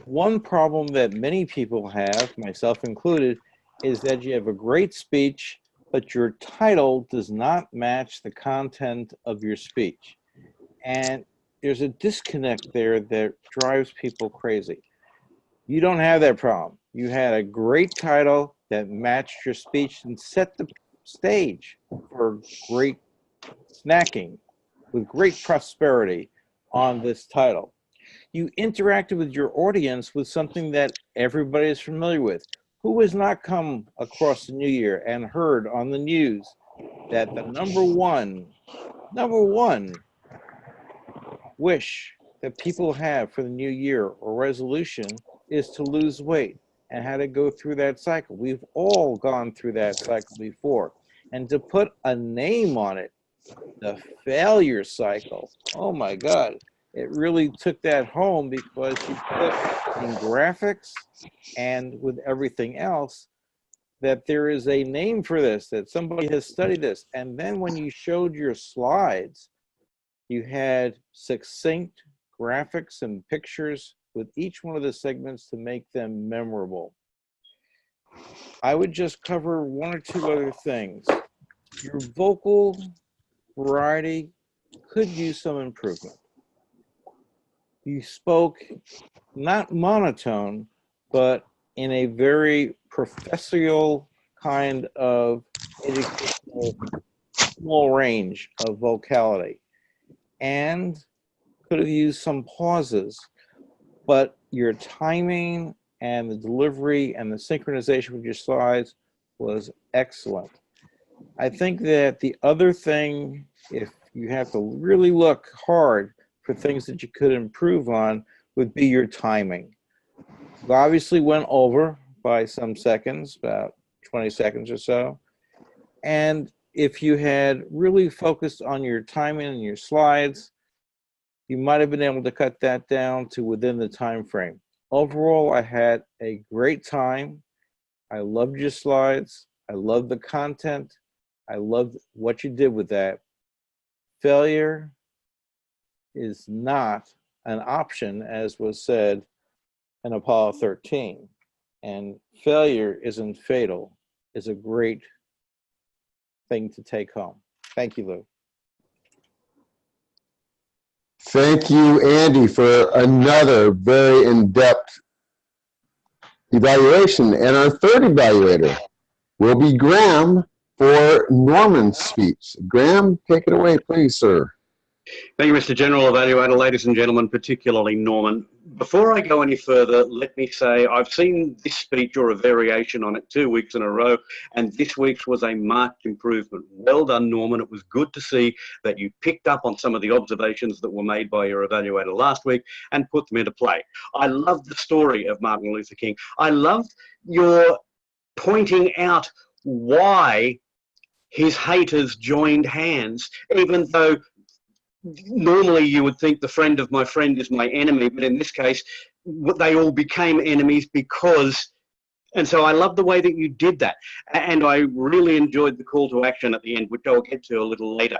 One problem that many people have, myself included, is that you have a great speech, but your title does not match the content of your speech. And there's a disconnect there that drives people crazy. You don't have that problem. You had a great title that matched your speech and set the stage for great snacking with great prosperity on this title. You interacted with your audience with something that everybody is familiar with. Who has not come across the new year and heard on the news that the number one wish that people have for the new year or resolution is to lose weight, and how to go through that cycle? We've all gone through that cycle before. And to put a name on it, the failure cycle, oh my God, it really took that home, because you put in graphics and with everything else that there is a name for this, that somebody has studied this. And then when you showed your slides, you had succinct graphics and pictures with each one of the segments to make them memorable. I would just cover one or two other things. Your vocal variety could use some improvement. You spoke not monotone, but in a very professional kind of educational small range of vocality, and could have used some pauses, but your timing and the delivery and the synchronization with your slides was excellent. I think that the other thing, if you have to really look hard for things that you could improve on, would be your timing. You obviously went over by some seconds, about 20 seconds or so. And if you had really focused on your timing and your slides, you might have been able to cut that down to within the time frame. Overall, I had a great time. I loved your slides. I loved the content. I loved what you did with that. Failure is not an option, as was said in Apollo 13. And failure isn't fatal, is a great thing to take home. Thank you, Lou.
Thank you, Andy, for another very in-depth evaluation. And our third evaluator will be Graham for Norman's speech. Graham, take it away, please, sir.
Thank you, Mr. General Evaluator, ladies and gentlemen, particularly Norman. Before I go any further, let me say I've seen this speech or a variation on it 2 weeks in a row, and this week's was a marked improvement. Well done, Norman. It was good to see that you picked up on some of the observations that were made by your evaluator last week and put them into play. I loved the story of Martin Luther King. I loved your pointing out why his haters joined hands, even though normally you would think the friend of my friend is my enemy, but in this case, they all became enemies because, and so I love the way that you did that. And I really enjoyed the call to action at the end, which I'll get to a little later.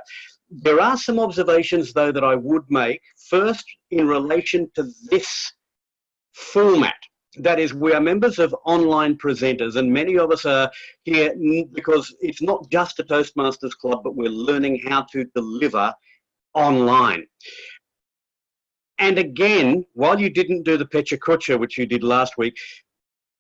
There are some observations, though, that I would make. First, in relation to this format. That is, we are members of online presenters, and many of us are here because it's not just a Toastmasters club, but we're learning how to deliver online. And again, while you didn't do the Pecha Kucha, which you did last week,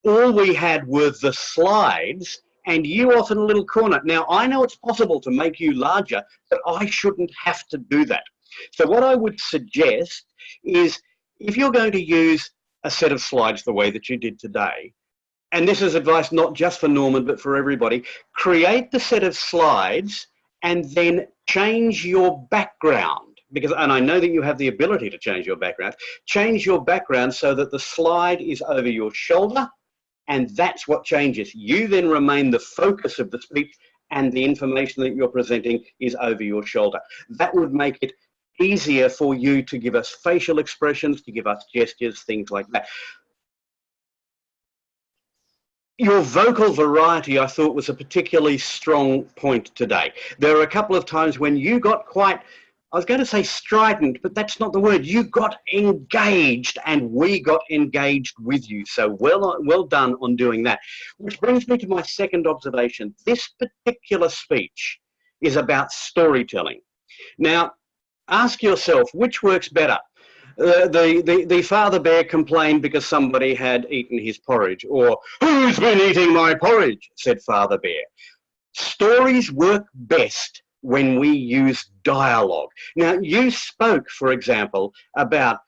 all we had were the slides and you off in a little corner. Now, I know it's possible to make you larger, but I shouldn't have to do that. So what I would suggest is, if you're going to use a set of slides the way that you did today, and this is advice not just for Norman, but for everybody, create the set of slides and then change your background, because, and I know that you have the ability to change your background, change your background so that the slide is over your shoulder, and that's what changes. You then remain the focus of the speech, and the information that you're presenting is over your shoulder. That would make it easier for you to give us facial expressions, to give us gestures, things like that. Your vocal variety, I thought, was a particularly strong point today. There are a couple of times when you got quite, I was going to say strident, but that's not the word. You got engaged and we got engaged with you. So well done on doing that. Which brings me to my second observation. This particular speech is about storytelling. Now, ask yourself, which works better? The father bear complained because somebody had eaten his porridge, or "Who's been eating my porridge?" said Father Bear. Stories work best when we use dialogue. Now, you spoke, for example, about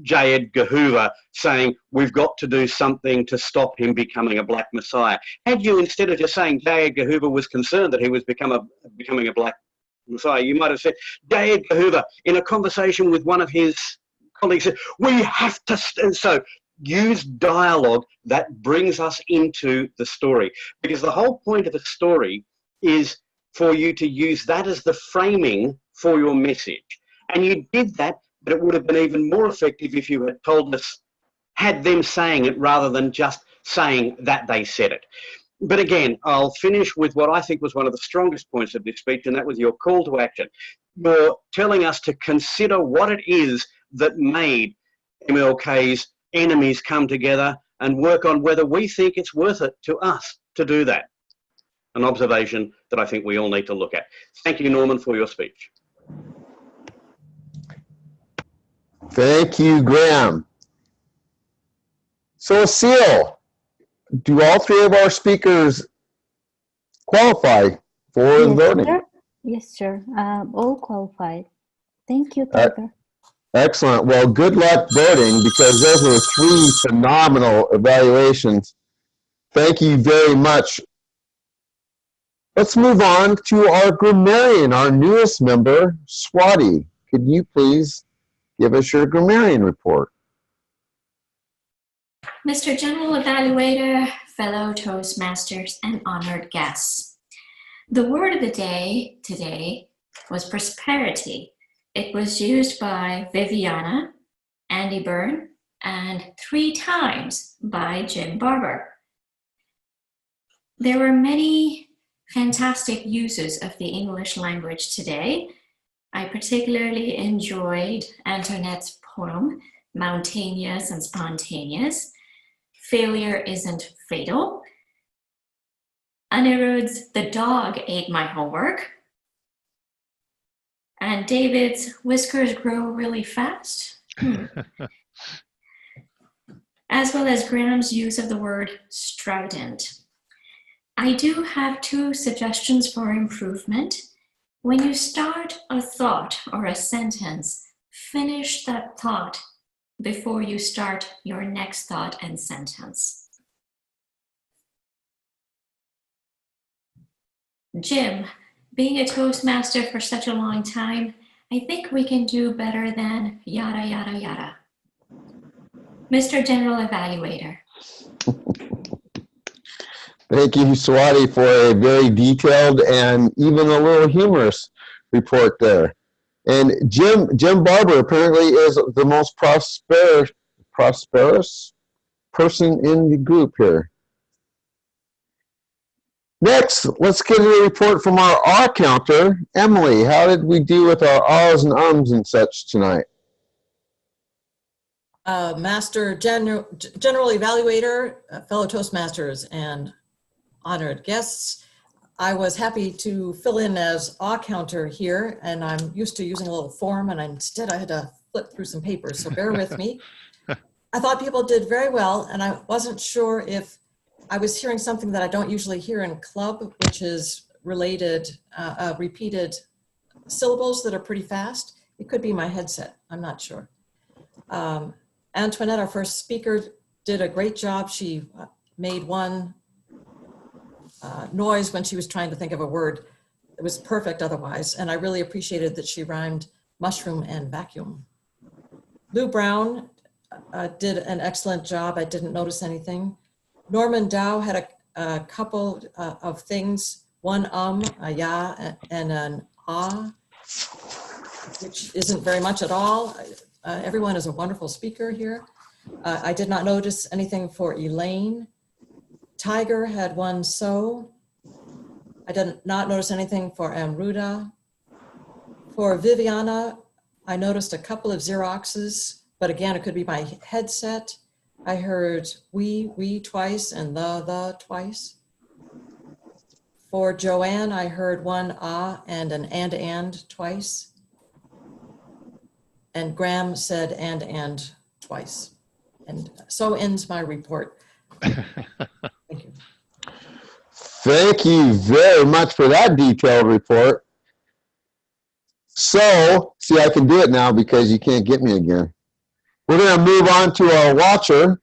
J. Edgar Hoover saying we've got to do something to stop him becoming a black messiah. Had you, instead of just saying J. Edgar Hoover was concerned that he was becoming a black messiah, you might have said J. Edgar Hoover, in a conversation with one of his colleagues, said, we have to, so use dialogue that brings us into the story. Because the whole point of a story is for you to use that as the framing for your message. And you did that, but it would have been even more effective if you had told us, had them saying it rather than just saying that they said it. But again, I'll finish with what I think was one of the strongest points of this speech, and that was your call to action. You're telling us to consider what it is that made MLK's enemies come together and work on whether we think it's worth it to us to do that. An observation that I think we all need to look at. Thank you, Norman, for your speech.
Thank you, Graham. So, Seal, do all three of our speakers qualify for the voting?
Sir. Yes, sir. All qualified. Thank you, Tiger.
Excellent. Well, good luck voting, because those were three phenomenal evaluations. Thank you very much. Let's move on to our grammarian, our newest member, Swati. Could you please give us your grammarian report?
Mr. General Evaluator, fellow Toastmasters, and honored guests. The word of the day today was prosperity. It was used by Viviana, Andy Byrne, and 3 times by Jim Barber. There were many fantastic uses of the English language today. I particularly enjoyed Antoinette's poem, Mountainous and Spontaneous. Failure isn't fatal. Anirudh's The dog ate my homework. And David's whiskers grow really fast. As well as Graham's use of the word strident. I do have 2 suggestions for improvement. When you start a thought or a sentence, finish that thought before you start your next thought and sentence. Jim, being a Toastmaster for such a long time, I think we can do better than yada, yada, yada. Mr. General Evaluator.
Thank you, Swati, for a very detailed and even a little humorous report there. And Jim Barber apparently is the most prosperous person in the group here. Next, let's get a report from our R counter. Emily, how did we do with our ahs and ums and such tonight?
Master General Evaluator, fellow Toastmasters, and honored guests, I was happy to fill in as awe counter here, and I'm used to using a little form, and instead I had to flip through some papers, so bear with me. I thought people did very well, and I wasn't sure if I was hearing something that I don't usually hear in club, which is related, repeated syllables that are pretty fast. It could be my headset, I'm not sure. Antoinette, our first speaker, did a great job. She made one noise when she was trying to think of a word. It was perfect otherwise, and I really appreciated that she rhymed mushroom and vacuum. Lou Brown did an excellent job. I didn't notice anything. Norman Dow had a couple of things, one a ya, and an ah, which isn't very much at all. Everyone is a wonderful speaker here. I did not notice anything for Elaine. Tiger had one so. I did not notice anything for Amruta. For Viviana, I noticed a couple of Xeroxes, but again, it could be my headset. I heard we twice and the twice. For Joanne, I heard one ah and an and twice. And Graham said and twice. And so ends my report. Thank you.
Thank you very much for that detailed report. So, see, I can do it now because you can't get me again. We're going to move on to our watcher,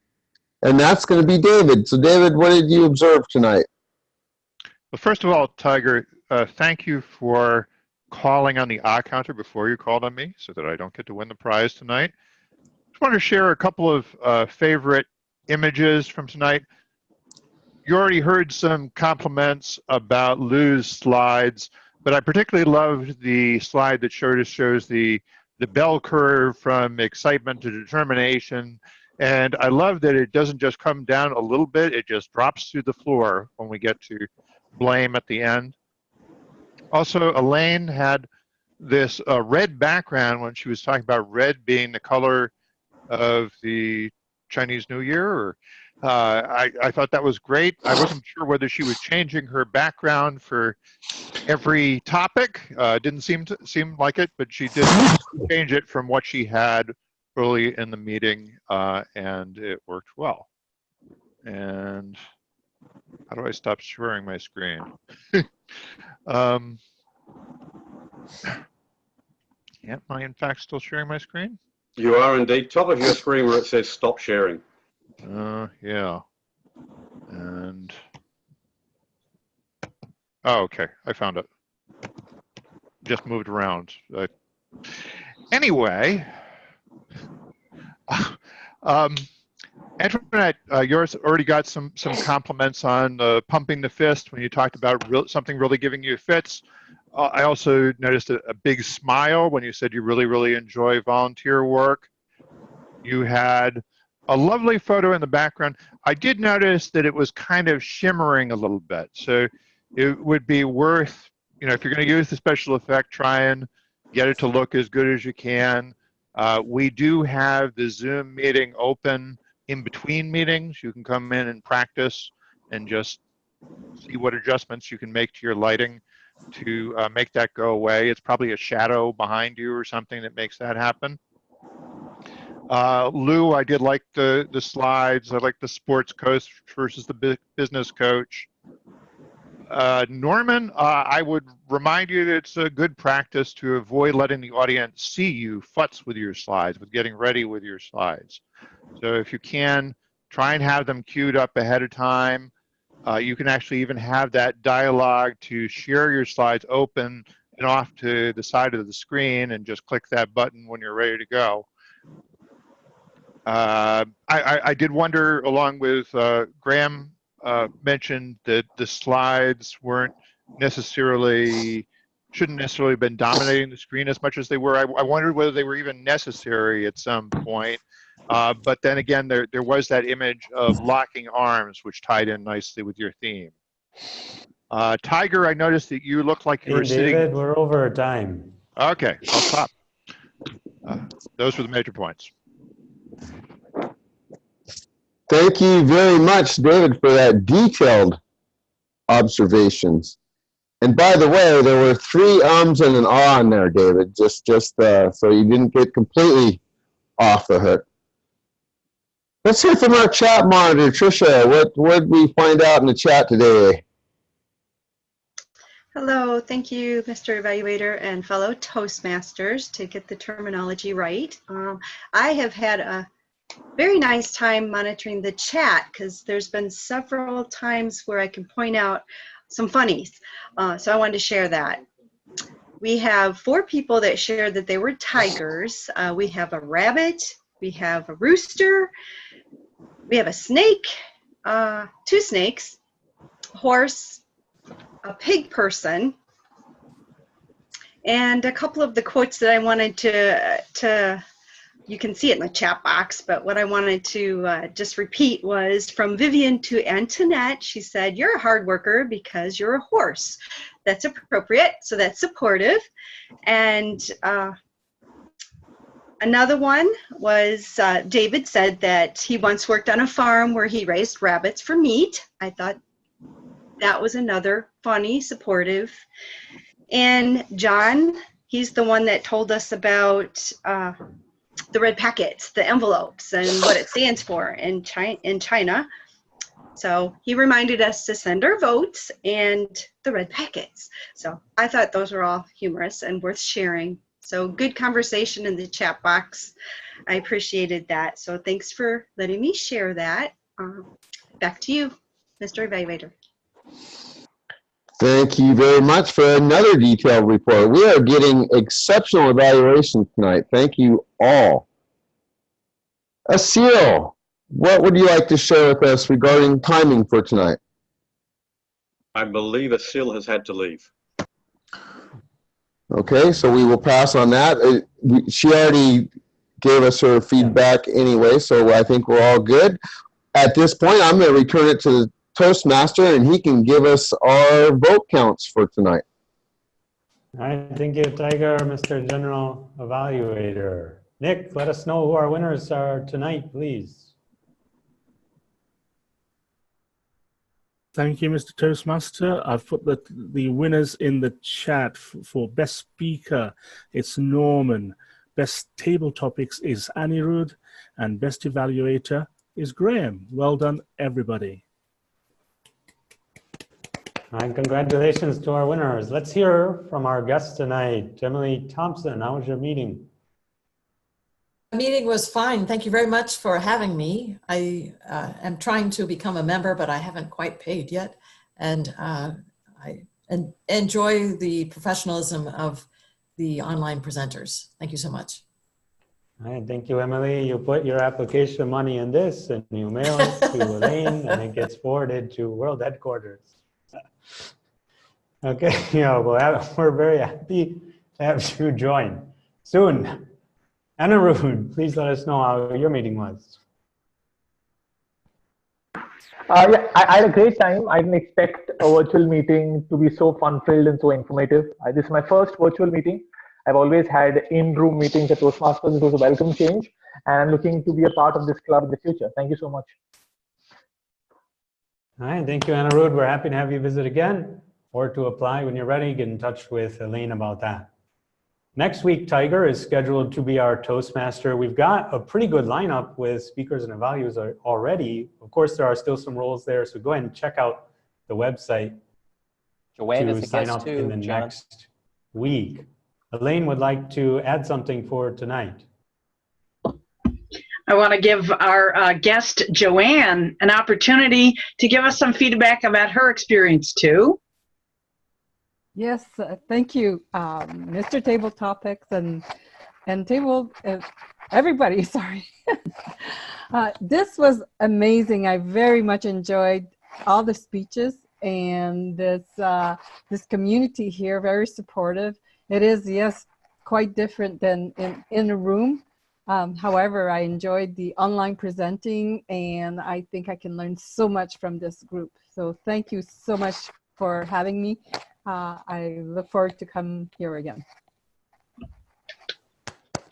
and that's going to be David. So, David, what did you observe tonight?
Well, first of all, Tiger, thank you for calling on the eye counter before you called on me so that I don't get to win the prize tonight. Just want to share a couple of favorite images from tonight. You already heard some compliments about Lou's slides, but I particularly loved the slide that shows the bell curve from excitement to determination. And I love that it doesn't just come down a little bit, it just drops through the floor when we get to blame at the end. Also, Elaine had this red background when she was talking about red being the color of the Chinese New Year. Or, I thought that was great. I wasn't sure whether she was changing her background for every topic. Didn't seem like it, but she did change it from what she had early in the meeting, and it worked well. And how do I stop sharing my screen? Am I in fact still sharing my screen?
You are indeed. Top of your screen where it says stop sharing.
Yeah. And oh, okay, I found it. Just moved around. Anyway, Antoinette, yours already got some compliments on pumping the fist when you talked about something really giving you fits. I also noticed a big smile when you said you really enjoy volunteer work. You had a lovely photo in the background. I did notice that it was kind of shimmering a little bit. So it would be worth, if you're going to use the special effect, try and get it to look as good as you can. We do have the Zoom meeting open in between meetings. You can come in and practice and just see what adjustments you can make to your lighting to make that go away. It's probably a shadow behind you or something that makes that happen. Lou, I did like the slides. I like the sports coach versus the business coach. Norman, I would remind you that it's a good practice to avoid letting the audience see you futz with your slides, with getting ready with your slides. So if you can, try and have them queued up ahead of time. You can actually even have that dialogue to share your slides open and off to the side of the screen and just click that button when you're ready to go. I did wonder, along with Graham mentioned that the slides shouldn't necessarily have been dominating the screen as much as they were. I wondered whether they were even necessary at some point. But then again, there was that image of locking arms, which tied in nicely with your theme. Tiger, I noticed that you look like you were sitting.
David, we're over time.
Okay, I'll stop. Those were the major points.
Thank you very much, David, for that detailed observations. And by the way, there were 3 ums and an ah in there, David, just so you didn't get completely off the hook. Let's hear from our chat monitor, Tricia. What did we find out in the chat today?
Hello, thank you, Mr. Evaluator and fellow Toastmasters, to get the terminology right. I have had a very nice time monitoring the chat because there's been several times where I can point out some funnies. So I wanted to share that. We have 4 people that shared that they were tigers. We have a rabbit, we have a rooster, we have a snake, 2 snakes, a horse, a pig person, and a couple of the quotes that I wanted to you can see it in the chat box, but what I wanted to just repeat was from Vivian to Antoinette. She said, "You're a hard worker because you're a horse." That's appropriate, so that's supportive. And another one was David said that he once worked on a farm where he raised rabbits for meat. I thought that was another funny, supportive. And John, he's the one that told us about the red packets, the envelopes, and what it stands for in China. So he reminded us to send our votes and the red packets. So I thought those were all humorous and worth sharing. So good conversation in the chat box. I appreciated that. So thanks for letting me share that. Back to you, Mr. Evaluator.
Thank you very much for another detailed report. We are getting exceptional evaluations tonight. Thank you all. Asil, what would you like to share with us regarding timing for tonight?
I believe Asil has had to leave.
Okay, so we will pass on that. She already gave us her feedback anyway, so I think we're all good. At this point, I'm going to return it to the Toastmaster, and he can give us our vote counts for tonight.
All right, thank you, Tiger, Mr. General Evaluator. Nick, let us know who our winners are tonight, please.
Thank you, Mr. Toastmaster. I've put the winners in the chat for Best Speaker. It's Norman. Best Table Topics is Anirudh. And Best Evaluator is Graham. Well done, everybody.
And congratulations to our winners. Let's hear from our guests tonight. Emily Thompson, how was your meeting?
The meeting was fine. Thank you very much for having me. I am trying to become a member, but I haven't quite paid yet. And I enjoy the professionalism of the online presenters. Thank you so much.
All right, thank you, Emily. You put your application money in this and you mail it to Elaine and it gets forwarded to World Headquarters. Okay, we're very happy to have you join soon. Anirudh, please let us know how your meeting was.
Yeah, I had a great time. I didn't expect a virtual meeting to be so fun-filled and so informative. This is my first virtual meeting. I've always had in-room meetings at Toastmasters. It was a welcome change, and I'm looking to be a part of this club in the future. Thank you so much.
All right, thank you, Anirudh. We're happy to have you visit again, or to apply when you're ready. Get in touch with Elaine about that. Next week, Tiger is scheduled to be our Toastmaster. We've got a pretty good lineup with speakers and evaluators already. Of course, there are still some roles there, so go ahead and check out the website to sign up in the next week. Elaine would like to add something for tonight.
I want to give our guest, Joanne, an opportunity to give us some feedback about her experience too.
Yes, thank you, Mr. Table Topics and table, everybody, sorry. This was amazing. I very much enjoyed all the speeches, and this community here, very supportive. It is, yes, quite different than in a room. However, I enjoyed the online presenting, and I think I can learn so much from this group. So thank you so much for having me. I look forward to come here again.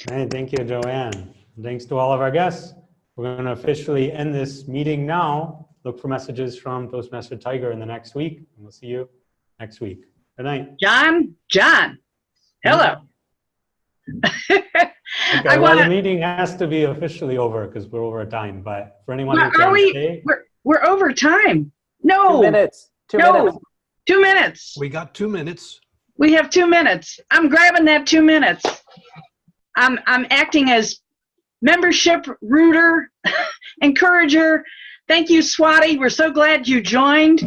Hey, thank you, Joanne. Thanks to all of our guests. We're going to officially end this meeting now. Look for messages from Toastmaster Tiger in the next week, and we'll see you next week. Good night.
John, hello.
Okay, well, the meeting has to be officially over because we're over time, but for anyone who can't stay.
We're over time. No.
2 minutes. 2 minutes.
2 minutes.
We got 2 minutes.
We have 2 minutes. I'm grabbing that 2 minutes. I'm acting as membership rooter, encourager. Thank you, Swati. We're so glad you joined.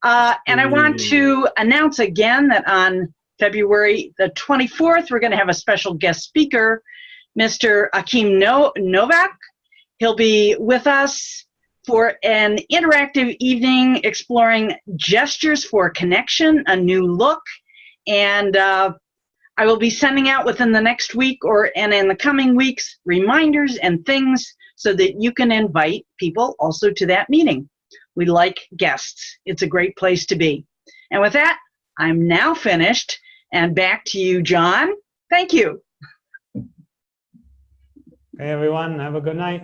And I want to announce again that on February the 24th, we're going to have a special guest speaker, Mr. Akim Novak. He'll be with us for an interactive evening exploring gestures for connection, a new look. And I will be sending out within the next week and in the coming weeks reminders and things so that you can invite people also to that meeting. We like guests. It's a great place to be. And with that, I'm now finished. And back to you, John. Thank you.
Hey, everyone. Have a good night.